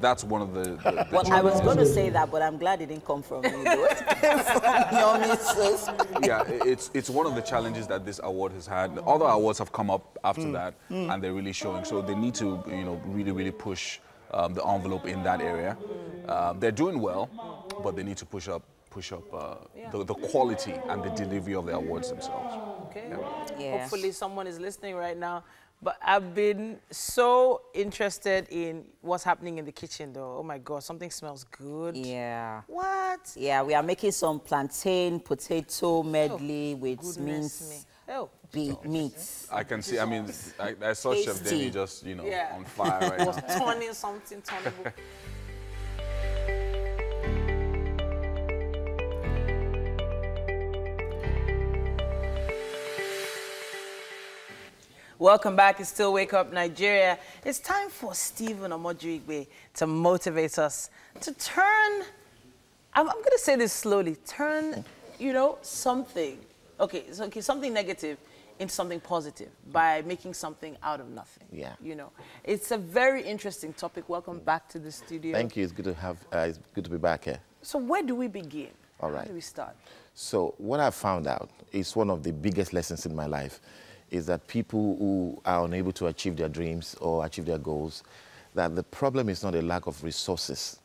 That's one of the Well, I was going to say that, but I'm glad it didn't come from me. Though. It came from your missus. Yeah, it's one of the challenges that this award has had. Other awards have come up after that, and they're really showing. So they need to, really push the envelope in that area. They're doing well, but they need to push up the quality and the delivery of the awards themselves. Okay. Yeah. Hopefully someone is listening right now. But I've been so interested in what's happening in the kitchen, though. Oh, my God, something smells good. Yeah. What? Yeah, we are making some plantain, potato medley with minced meats. I can see, I saw Chef Denny just, on fire right now. Turning something turnable. Welcome back. It's still Wake Up Nigeria. It's time for Stephen Omojuigbe to motivate us to turn, I'm going to say this slowly, turn, something, something negative into something positive by making something out of nothing. Yeah. It's a very interesting topic. Welcome back to the studio. Thank you. It's good to it's good to be back here. So where do we begin? All right. How do we start? So what I found out is one of the biggest lessons in my life is that people who are unable to achieve their dreams or achieve their goals, that the problem is not a lack of resources.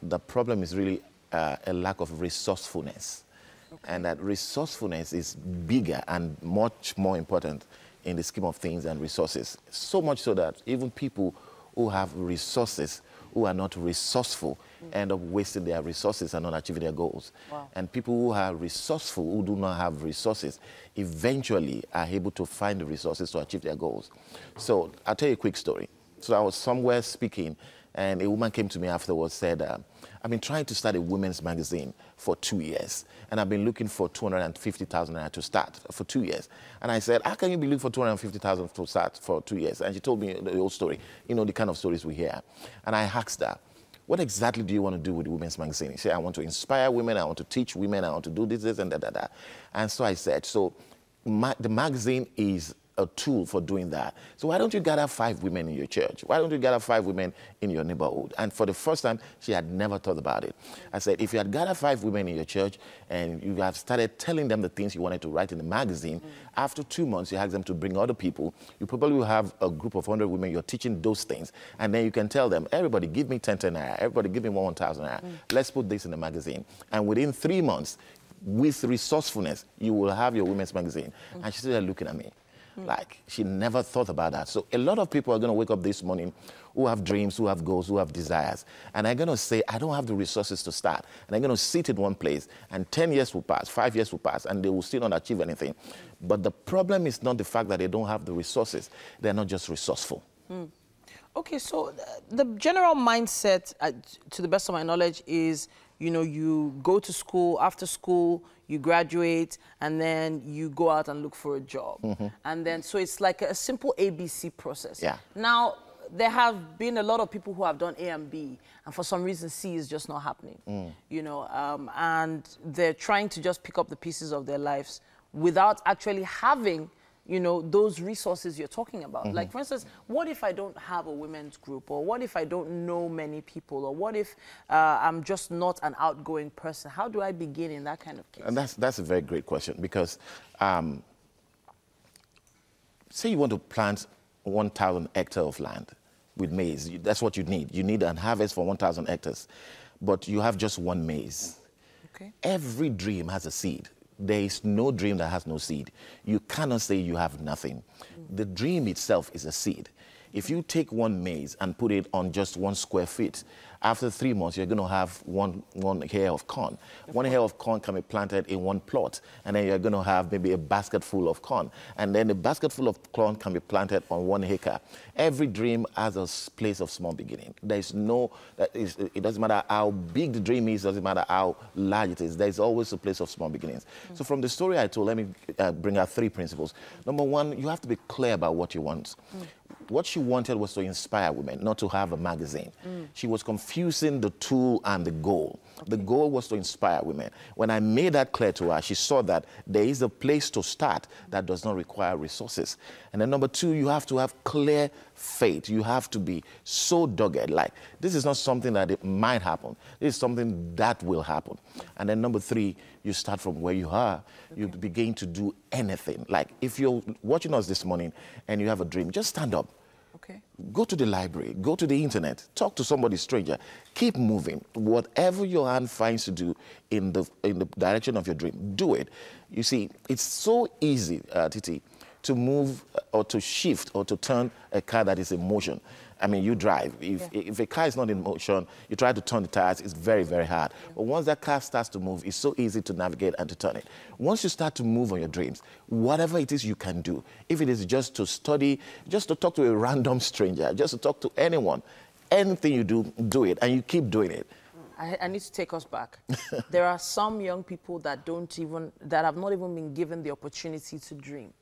The problem is really a lack of resourcefulness. Okay. And that resourcefulness is bigger and much more important in the scheme of things than resources. So much so that even people who have resources, who are not resourceful, end up wasting their resources and not achieving their goals. Wow. And people who are resourceful, who do not have resources, eventually are able to find the resources to achieve their goals. So I'll tell you a quick story. So I was somewhere speaking, and a woman came to me afterwards, said, I've been trying to start a women's magazine for 2 years, and I've been looking for 250,000 naira to start for 2 years. And I said, how can you be looking for 250,000 to start for 2 years? And she told me the whole story, the kind of stories we hear. And I asked her, what exactly do you want to do with the women's magazine? She said, I want to inspire women, I want to teach women, I want to do this, and that. And so I said, the magazine is a tool for doing that. So why don't you gather 5 women in your church? Why don't you gather 5 women in your neighborhood? And for the first time, she had never thought about it. I said, if you had gathered 5 women in your church and you have started telling them the things you wanted to write in the magazine, after 2 months, you ask them to bring other people, you probably will have a group of 100 women, you're teaching those things, and then you can tell them, everybody give me 10 naira, everybody give me 1,000 naira, let's put this in the magazine. And within 3 months, with resourcefulness, you will have your women's magazine. And she started looking at me. Like, she never thought about that. So a lot of people are going to wake up this morning who have dreams, who have goals, who have desires. And they're going to say, I don't have the resources to start. And they're going to sit in one place, and 10 years will pass, 5 years will pass, and they will still not achieve anything. But the problem is not the fact that they don't have the resources. They're not just resourceful. Okay, so the general mindset, to the best of my knowledge, is, you go to school, after school, you graduate, and then you go out and look for a job. And then, so it's like a simple ABC process. Yeah. Now, there have been a lot of people who have done A and B, and for some reason, C is just not happening. And they're trying to just pick up the pieces of their lives without actually having those resources you're talking about. Like, for instance, what if I don't have a women's group? Or what if I don't know many people? Or what if I'm just not an outgoing person? How do I begin in that kind of case? And that's a very great question, because say you want to plant 1,000 hectares of land with maize. That's what you need. You need a harvest for 1,000 hectares. But you have just one maize. Okay. Every dream has a seed. There is no dream that has no seed. You cannot say you have nothing. The dream itself is a seed. If you take one maize and put it on just 1 square feet, after 3 months, you're going to have one hair of corn. One hair of corn can be planted in 1 plot, and then you're going to have maybe a basket full of corn. And then a basket full of corn can be planted on 1 acre. Every dream has a place of small beginning. There's no, it doesn't matter how big the dream is, doesn't matter how large it is, there's always a place of small beginnings. So from the story I told, let me bring out 3 principles. Number 1, you have to be clear about what you want. What she wanted was to inspire women, not to have a magazine. She was confusing the tool and the goal. The goal was to inspire women. When I made that clear to her, she saw that there is a place to start that does not require resources. And then number 2, you have to have clear faith. You have to be so dogged, like, this is not something that it might happen. This is something that will happen. And then number 3, you start from where you are. You begin to do anything. Like, if you're watching us this morning and you have a dream, just stand up. Okay. Go to the library, go to the internet, talk to somebody stranger, keep moving. Whatever your hand finds to do in the direction of your dream, do it. You see, it's so easy, Titi, to move or to shift or to turn a car that is in motion. I mean, you drive. If a car is not in motion, you try to turn the tires, it's very, very hard. But once that car starts to move, it's so easy to navigate and to turn it. Once you start to move on your dreams, whatever it is you can do, if it is just to study, just to talk to a random stranger, just to talk to anyone, anything you do, do it, and you keep doing it. I need to take us back. There are some young people that have not even been given the opportunity to dream.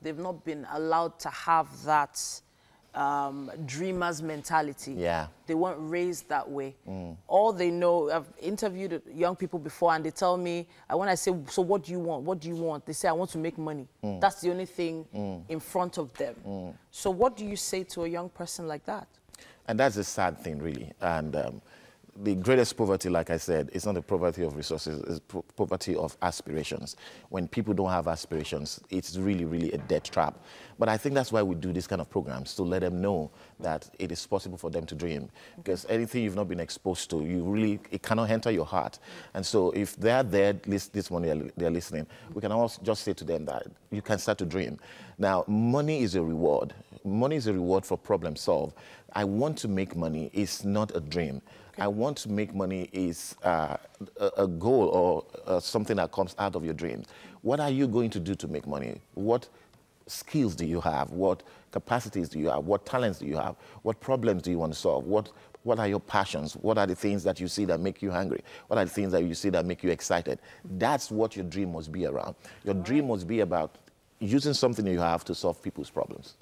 They've not been allowed to have that dreamer's mentality. Yeah. They weren't raised that way. All they know, I've interviewed young people before and they tell me, when I say, so what do you want? What do you want? They say, I want to make money. That's the only thing in front of them. So what do you say to a young person like that? And that's a sad thing, really. And the greatest poverty, like I said, is not the poverty of resources, it's poverty of aspirations. When people don't have aspirations, it's really, really a death trap. But I think that's why we do this kind of programs, to let them know that it is possible for them to dream. Because anything you've not been exposed to, it cannot enter your heart. And so if they're there, this morning they're listening, we can also just say to them that you can start to dream. Now, money is a reward. Money is a reward for problem solved. I want to make money is not a dream. I want to make money is a goal or something that comes out of your dreams. What are you going to do to make money? What skills do you have? What capacities do you have? What talents do you have? What problems do you want to solve? What are your passions? What are the things that you see that make you hungry? What are the things that you see that make you excited? That's what your dream must be around. Your dream must be about using something you have to solve people's problems.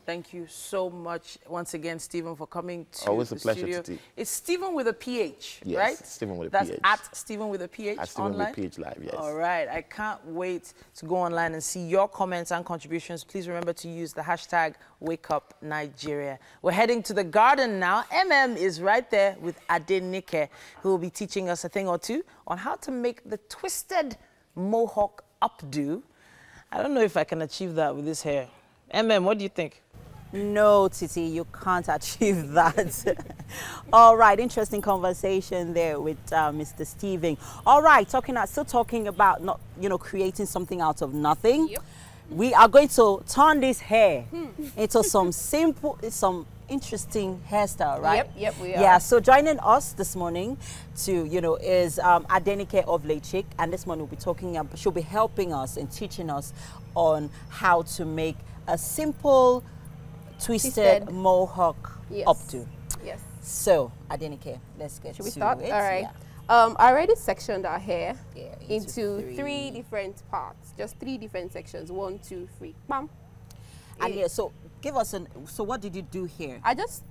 Thank you so much once again, Stephen, for coming to Always the a pleasure, studio. Titi. It's Stephen with a PH, yes, right? Stephen with a That's PH. at Stephen with a PH at Stephen online? with PH Live, yes. All right. I can't wait to go online and see your comments and contributions. Please remember to use the hashtag WakeUpNigeria. We're heading to the garden now. is right there with Adenike, who will be teaching us a thing or two on how to make the twisted mohawk updo. I don't know if I can achieve that with this hair. what do you think? No, Titi, you can't achieve that. All right, interesting conversation there with Mr. Stephen. All right, still talking about creating something out of nothing. Yep. We are going to turn this hair into some interesting hairstyle, right? Yep, we are. Yeah, so joining us this morning is Adenike of Lechik, and this morning we'll be talking about, she'll be helping us and teaching us on how to make a simple twisted mohawk updo. Yes. So, Adenike, let's get to it. Should we start? All right. Yeah. I already sectioned our hair into three different parts. Just 3 different sections. 1, 2, 3. Bam. And so give us so what did you do here? I just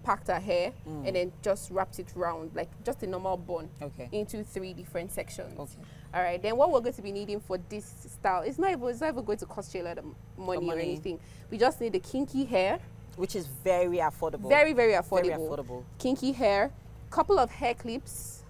packed our hair and then just wrapped it round, like just a normal bun, into 3 different sections. Okay. All right. Then what we're going to be needing for this style, it's not even going to cost you a lot of money or anything. We just need the kinky hair, which is very affordable. Very, very affordable. Very affordable. Kinky hair, couple of hair clips,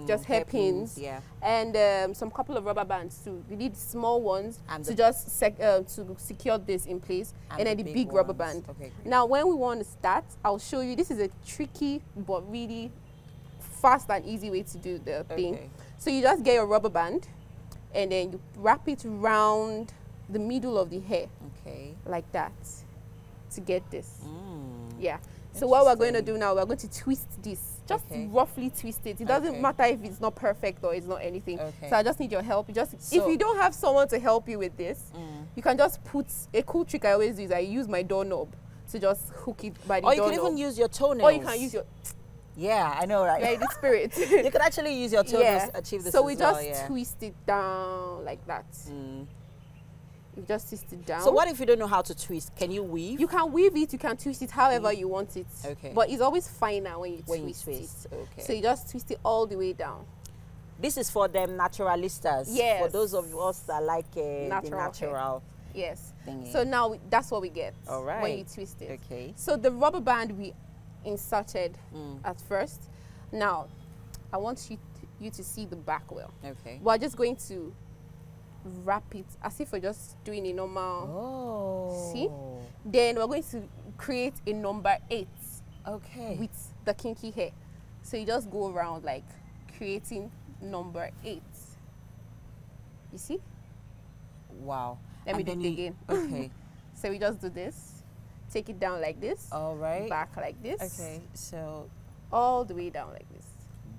just hairpins, and some couple of rubber bands too. We need small ones to just to secure this in place, and then the big rubber band. Okay, now, when we want to start, I'll show you. This is a tricky but really fast and easy way to do the thing. So you just get your rubber band, and then you wrap it around the middle of the hair, like that. to get this. Yeah. So what we're going to do now, we're going to twist this. Just roughly twist it. It doesn't matter if it's not perfect or it's not anything. So I just need your help. If you don't have someone to help you with this, you can just put, a cool trick I always do is I use my doorknob to just hook it by the doorknob. Or you can even use your toenails. Or you can use your... Yeah, I know, right? Yeah, the spirit. You can actually use your toenails to achieve this. So we just twist it down like that. You just twist it down. So what if you don't know how to twist? Can you weave? You can weave it, you can twist it however you want it. Okay. But it's always finer when you twist it. Okay. So you just twist it all the way down. This is for them naturalistas. Yes. For those of us that like the natural. Yes. Thingy. So now that's what we get. All right. When you twist it. Okay. So the rubber band we inserted at first. Now, I want you to see the back well. Okay. We're just going to wrap it as if we're just doing a normal. See? Then we're going to create a number 8. Okay. With the kinky hair. So you just go around like creating number 8. You see? Wow. Let me do it again. Okay. So we just do this. Take it down like this. All right. Back like this. Okay. So all the way down like this.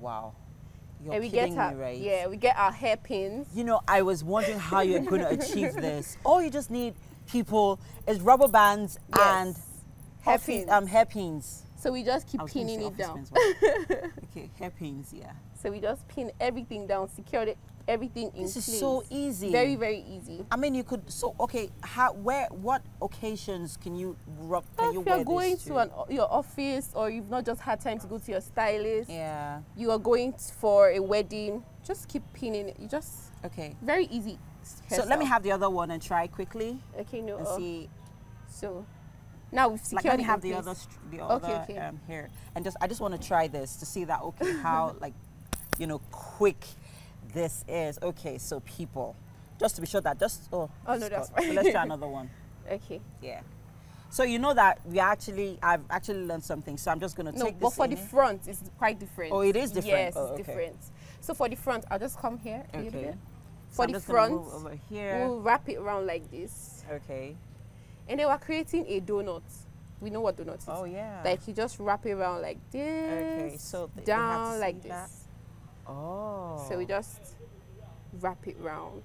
Wow. You're and we kidding get me, right? Yeah, we get our hairpins. You know, I was wondering how you're going to achieve this. All you just need, people, is rubber bands and hairpins. So we just keep pinning it down. Okay, hairpins, yeah. So we just pin everything down, secure everything in place. This is so easy. Very, very easy. I mean, you could, what occasions can you wear this If you're going to your office, or you've not just had time to go to your stylist, you are going for a wedding, just keep pinning it. You just, very easy. So let me have the other one and try quickly. Okay, no. And see. So now we've secured let me it have in the place. other here, and I just want to try this to see that how quick this is. Okay, so people, just to be sure that that's no, that's fine. So let's try another one. Okay. Yeah. So you know that I've actually learned something. So I'm just gonna take this. But for the front, it's quite different. Oh, it is different. Yes, it's different. So for the front, I'll just come here. Okay. For the front, over here. We'll wrap it around like this. Okay. And then we're creating a donut. We know what donut is. Oh yeah. Like you just wrap it around like this. Okay. So down like this. That. Oh. So we just wrap it round.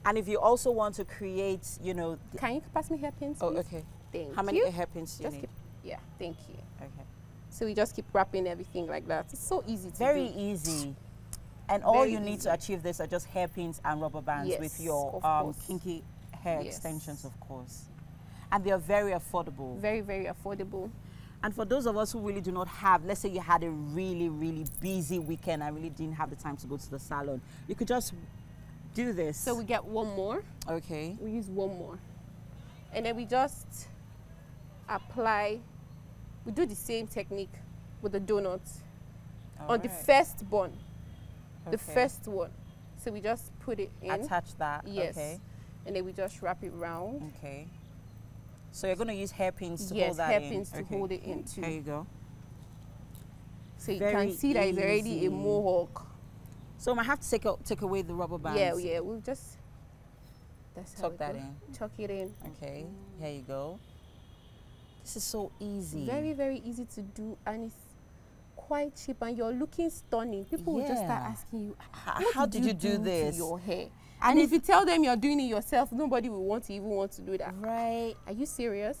And if you also want to create, Can you pass me hairpins? Oh, please? Okay. Thank How many you. hairpins do you need? Yeah, thank you. Okay. So we just keep wrapping everything like that. It's so easy to do. Very easy. And all you need to achieve this are just hairpins and rubber bands with your kinky hair extensions, of course. And they are very affordable. Very, very affordable. And for those of us who really do not have, let's say you had a really, really busy weekend and really didn't have the time to go to the salon, you could just do this. So we get one more. Okay. We use one more. And then we just apply, we do the same technique with the donuts on the first bun. The first one. So we just put it in. Attach that. Yes. Okay. And then we just wrap it round. Okay. So you're going to use hairpins to Yes, hold that hairpins to hold it in too. There you go. So you can see that it's already a mohawk. So I might have to take away the rubber bands. Yeah, we'll just tuck that in. Tuck it in. Okay, here you go. This is so easy. Very, very easy to do, and it's quite cheap, and you're looking stunning. People will just start asking you, how did you do this to your hair? And if you tell them you're doing it yourself, nobody will want to do that. Right. Are you serious?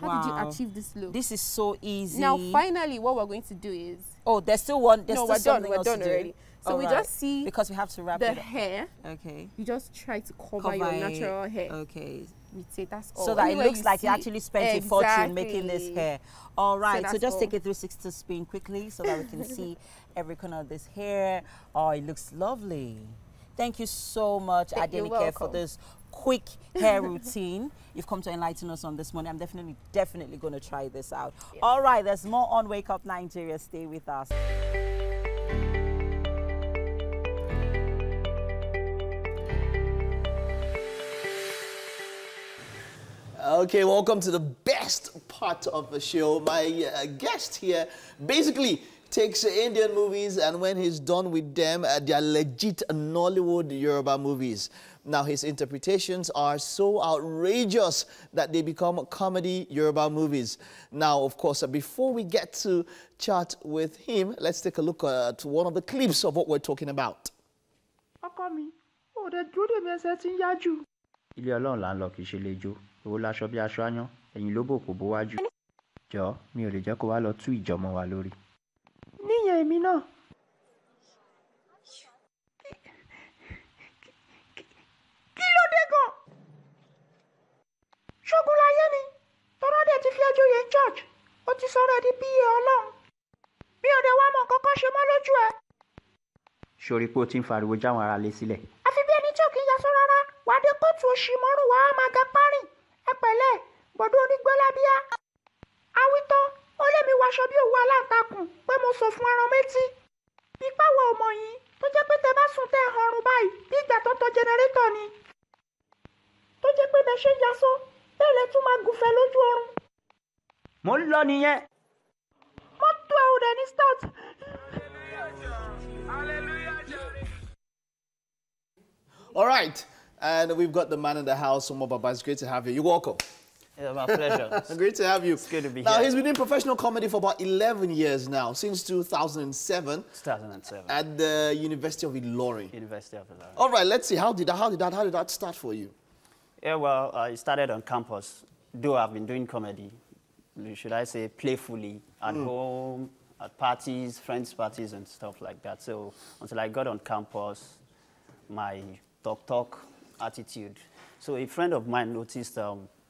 How did you achieve this look? This is so easy. Now, finally, what we're going to do is... Oh, there's still one. No, we're done. We're done already. So we just see... Because we have to wrap the it up. hair. Okay. You just try to cover your natural hair. Okay. We say that's all. So that it looks like you actually spent a fortune making this hair. All right. So just take a 360 spin quickly so that we can see every corner of this hair. Oh, it looks lovely. Thank you so much, Adenike, for this quick hair routine. You've come to enlighten us on this morning. I'm definitely going to try this out. Yes. All right, there's more on Wake Up Nigeria. Stay with us. Okay, welcome to the best part of the show. My guest here basically takes Indian movies, and when he's done with them, they are legit Nollywood Yoruba movies. Now, his interpretations are so outrageous that they become comedy Yoruba movies. Now, of course, before we get to chat with him, let's take a look at one of the clips of what we're talking about. Ilé Ọlọ́run là ń lọ kì í ṣe lẹ́jọ́ owó láṣọ bí aṣọ áyán ẹ̀yìn ló bò kò bó wájú. Jọ̀ọ́ mi ò lè jẹ́ kó wá lọ tú ìjọmọ wa lórí. Níyẹn èmi náà. Kí ló dé gan? Ṣógun láyé ni tọ́rọ́ dẹ̀ ti fi ẹjọ́ yẹn church ó ti sọ̀rọ̀ di bí Ọlọ́run. Mi ò dẹ̀ wá mọ̀ kankan ṣe mọ́ lójú ẹ. Ṣorí pé ó ti ń fariwo jáwọn ará lé sílẹ̀. Àfi bí ẹni tí ò kì í yasọ rárá wàá dé kóòtù òṣì mọ́rùn wàá máa ga párìn ẹ pẹ̀lẹ́ gbọ́dọ̀ onígbọ́lábíà. Awítán ó lé mi wáṣọ bí òwú aláǹtakùn pé mo sọ fún ẹran méjì. Ipá wo ọmọ yìí tó jẹ́ pé tẹ bá sùn tẹ ọrùn báyìí bí ìgbà tó tọ jẹnẹrétọ̀ ni. Tó jẹ́ pé bẹ ṣe ń yasọ bẹ́ẹ̀ lẹ tún máa gùnfẹ́ lójú oorun. Mo ń lọ nìyẹn. Mọ́tò ẹ̀ ò dẹ̀ ní start. All right, and we've got the man in the house, Omo Baba. It's great to have you. You're welcome. Yeah, my pleasure. Great to have you. It's good to be now, here. he's been doing professional comedy for about 11 years now, since 2007. 2007. At the University of Ilorin. University of Ilorin. All right, let's see. How did that start for you? Yeah, well, I started on campus. Though I've been doing comedy, should I say playfully, at home, at parties, friends' parties and stuff like that. So until I got on campus, my talk attitude. So a friend of mine noticed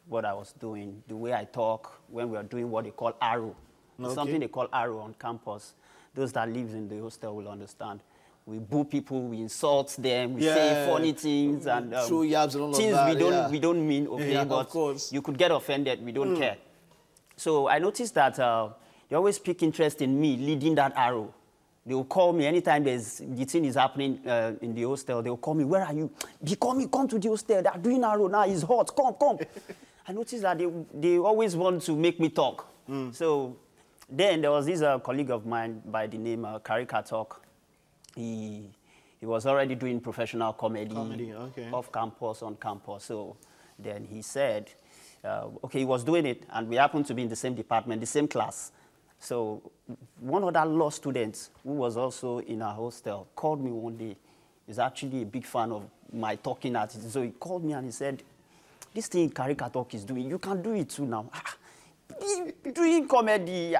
what I was doing, the way I talk when we are doing what they call arrow. Okay. Something they call arrow on campus. Those that live in the hostel will understand. We boo people, we insult them, we say funny things and show yabs and all things of that, we don't mean, okay, but you could get offended, we don't care. So I noticed that they always pick interest in me leading that arrow. They will call me anytime the thing is happening in the hostel. They will call me, where are you? Come to the hostel. They're doing arrow now. It's hot. Come. I noticed that they always want to make me talk. So then there was this colleague of mine by the name Karika Talk. He was already doing professional comedy off campus, on campus. So then he said, okay, he was doing it, and we happened to be in the same department, the same class. So one other law student who was also in our hostel called me one day. He's actually a big fan of my talking attitude. So he called me and he said, this thing Karika Talk is doing, you can do it too now. Doing comedy,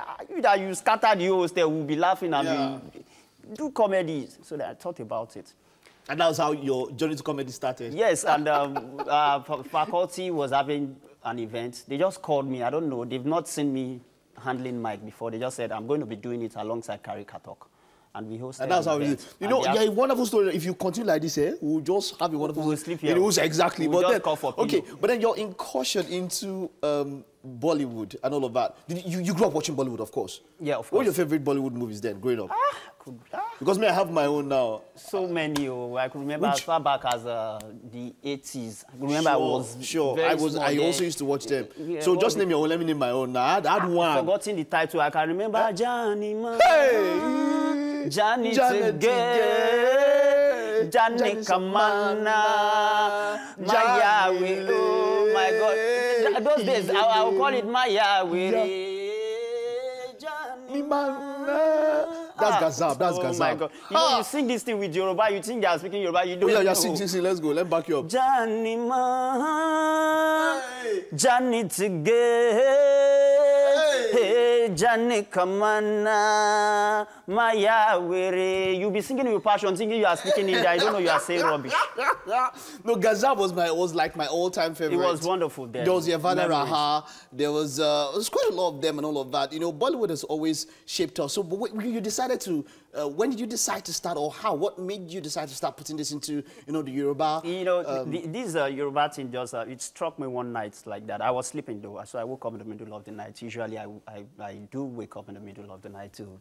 you scatter the hostel, we'll be laughing at me. Do comedy. So that I thought about it. And that was how your journey to comedy started? Yes, and faculty was having an event. They just called me. I don't know. They've not seen me handling mic before. They just said, I'm going to be doing it alongside Karika Talk. And we hosted. And that's how it is. You know, a wonderful story. If you continue like this, we'll just have a wonderful story. We'll sleep here. Exactly. We'll just call for pillow. Okay, but then your incursion into Bollywood and all of that. You grew up watching Bollywood, of course. Yeah, of course. What were your favorite Bollywood movies then, growing up? Because me, I have my own now. So many. I could remember as far back as the 80s. I remember I was very small. I also used to watch them. Yeah, so just name your own. Let me name my own. Now I had one. I've forgotten the title. I can remember Johnny Man. Hey! Johnny today. Johnny Kamana. Mayawi. Oh my God. Those days I will call it Mayawi. Johnny Man. That's Gazab. Oh my God. You know, you sing this thing with Yoruba, you think they are speaking Yoruba, you don't know. Sing. Let's go. Let's back you up. Johnny Man, Johnny today. Hey, Johnny Kamana, Maya Were. You be singing with passion, thinking you are speaking India. I don't know you are saying rubbish. No, Gazab was like my all-time favorite. It was wonderful then. There was Yavana Raha. There was quite a lot of them and all of that. You know, Bollywood has always shaped us. So, but you decided to. When did you decide to start, or how? What made you decide to start putting this into, the Yoruba? You know, this Yoruba thing just it struck me one night like that. I was sleeping though, so I woke up in the middle of the night. Usually, I do wake up in the middle of the night to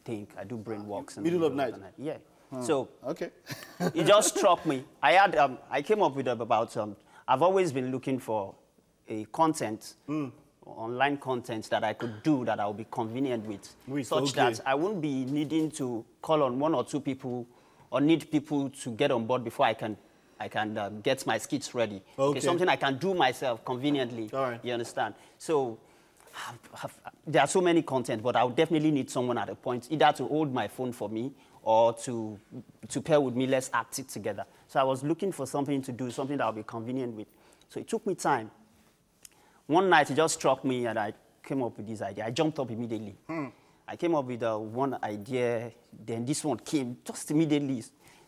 think. I do brain walks in the middle of the night. Yeah. So okay, it just struck me. I came up with about I've always been looking for a content online content that I could do that I would be convenient with, such that I wouldn't be needing to call on 1 or 2 people or need people to get on board before I can get my skits ready. Okay, something I can do myself conveniently. All right. You understand? So there are so many content, but I would definitely need someone at a point either to hold my phone for me or to pair with me. Let's act it together. So I was looking for something to do, something that I'll be convenient with. So it took me time. One night, it just struck me, and I came up with this idea. I jumped up immediately. I came up with one idea, then this one came just immediately.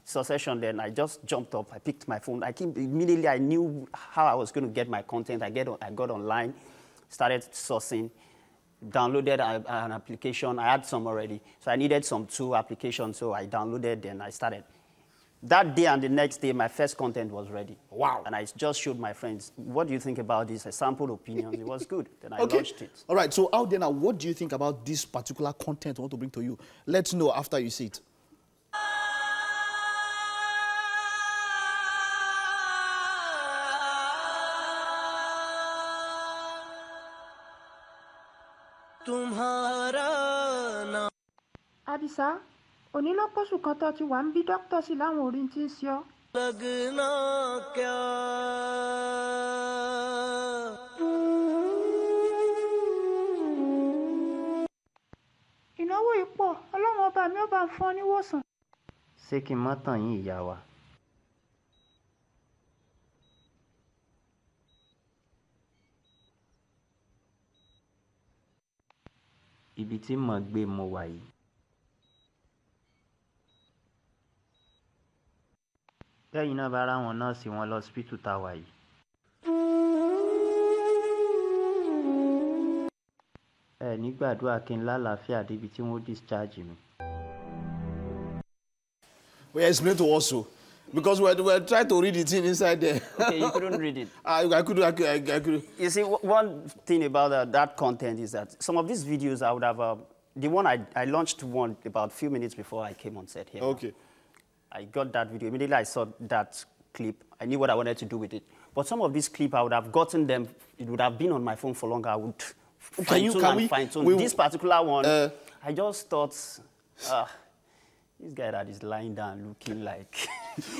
Succession, then I just jumped up. I picked my phone. Immediately, I knew how I was going to get my content. I got online, started sourcing, downloaded an application. I had some already. So I needed some 2 applications, so I downloaded, then I started. That day and the next day, my first content was ready. Wow. And I just showed my friends, what do you think about this? I sampled opinions. It was good. Then I launched it. All right. So out there now, what do you think about this particular content I want to bring to you? Let's know after you see it. Adisa, onílọ́pọ̀sù kan tó ti wà ń bí dókítà sí láwọn orí tí ń ṣe ọ́. Ìnáwó ipò Ọlọ́run ọba mi ó bá ń fún ọ níwòsàn. Ṣé kí n má tàn yín ìyá wa? Ibi tí mo gbé mo wà yìí. Lẹ́yìn náà bá ráwọn nọ́ọ̀sì wọn lọ hospital tá wà yìí. Ẹ ní gbàdúrà kí n lálàáfíà débi tí wọ́n discharge mi. We explain to us so, because we're trying to read it inside there. Okay, you couldn't read it. I could. You see, one thing about that content is that some of these videos I would have, the one I launched one about a few minutes before I came on set here. Okay. I got that video. Immediately I saw that clip. I knew what I wanted to do with it. But some of these clips, I would have gotten them. It would have been on my phone for longer. I would fine-tune. This particular one, I just thought, this guy that is lying down looking like...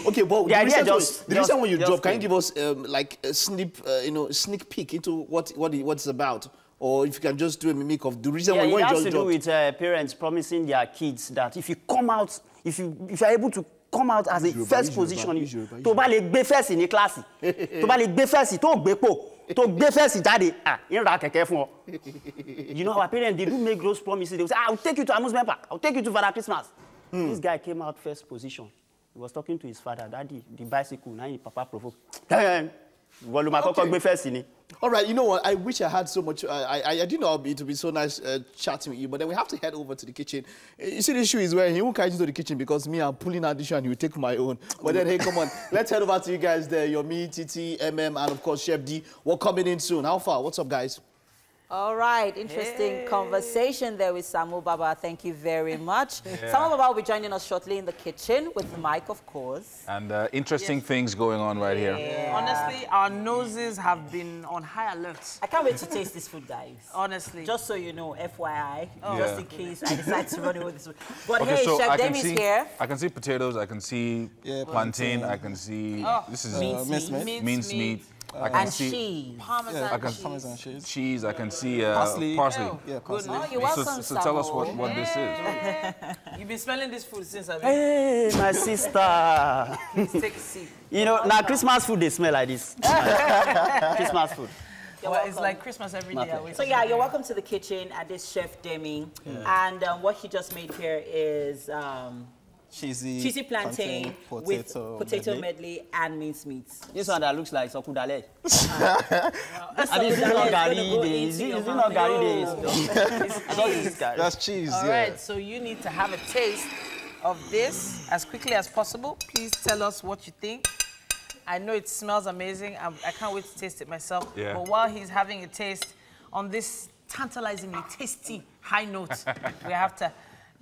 Okay, but the reason when you drop, can you give us like a sneak peek into what it's about? Or if you can just do a mimic of the reason why you just dropped. It has to do with parents promising their kids that if you come out, if you're able to come out as a first position, tó bá lè gbé first ní class, tó bá lè gbé first, tó gbé po, tó gbé first jáde, in ra kẹ̀kẹ́ fún ọ. You know, our parents, they do make those promises. They will say, I'll take you to amusement park. I'll take you to Father Christmas. This guy came out first position. He was talking to his father, Daddy, the bicycle, now Papa provoke. All right, you know what? I wish I had so much. I didn't know it would be so nice chatting with you, but then we have to head over to the kitchen. You see, the issue is where he won't carry you to the kitchen because me, I'm pulling out the issue and he will take my own. But then, hey, come on. Let's head over to you guys there. Yomi, Titi, MM, and of course, Chef D. We're coming in soon. How far? What's up, guys? All right, interesting conversation there with Samu Baba. Thank you very much. Samu Baba will be joining us shortly in the kitchen with Mike, of course. And interesting things going on right here. Honestly, our noses have been on high alert. I can't wait to taste this food, guys. Honestly. Just so you know, FYI, just in case I decide to run away with this food. But hey, so Chef Demi's here. I can see potatoes, I can see plantain, I can see... this is minced meat. I can see cheese. Parmesan cheese. I can see parsley. Yeah, parsley. Oh, you're welcome, so tell us what this is. You've been smelling this food since I've been... Hey, my sister. Please take a seat. You know, now Christmas food, they smell like this. Christmas food. Well, it's like Christmas every day. So yeah, you're welcome to the kitchen at this Chef Demi. And what he just made here is... cheesy plantain with potato medley and minced meats. This one that looks like sokudale. Is it not gari? Is it not gari? That's cheese. All right, so you need to have a taste of this as quickly as possible. Please tell us what you think. I know it smells amazing. I can't wait to taste it myself. Yeah. But while he's having a taste on this tantalizingly tasty high note, we have to...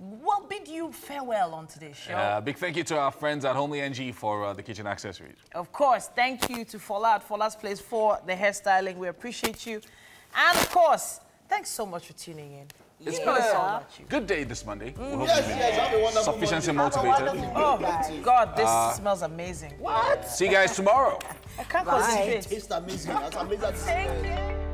Well, bid you farewell on today's show. Big thank you to our friends at Homely NG for the kitchen accessories. Of course, thank you to Fola at Fola's Place for the hairstyling. We appreciate you. And of course, thanks so much for tuning in. It's been a good day this Monday. We hope you've been sufficiently motivated. Oh my God, this smells amazing. What? See you guys tomorrow. I can't concentrate. It tastes amazing. That's amazing. Thank you.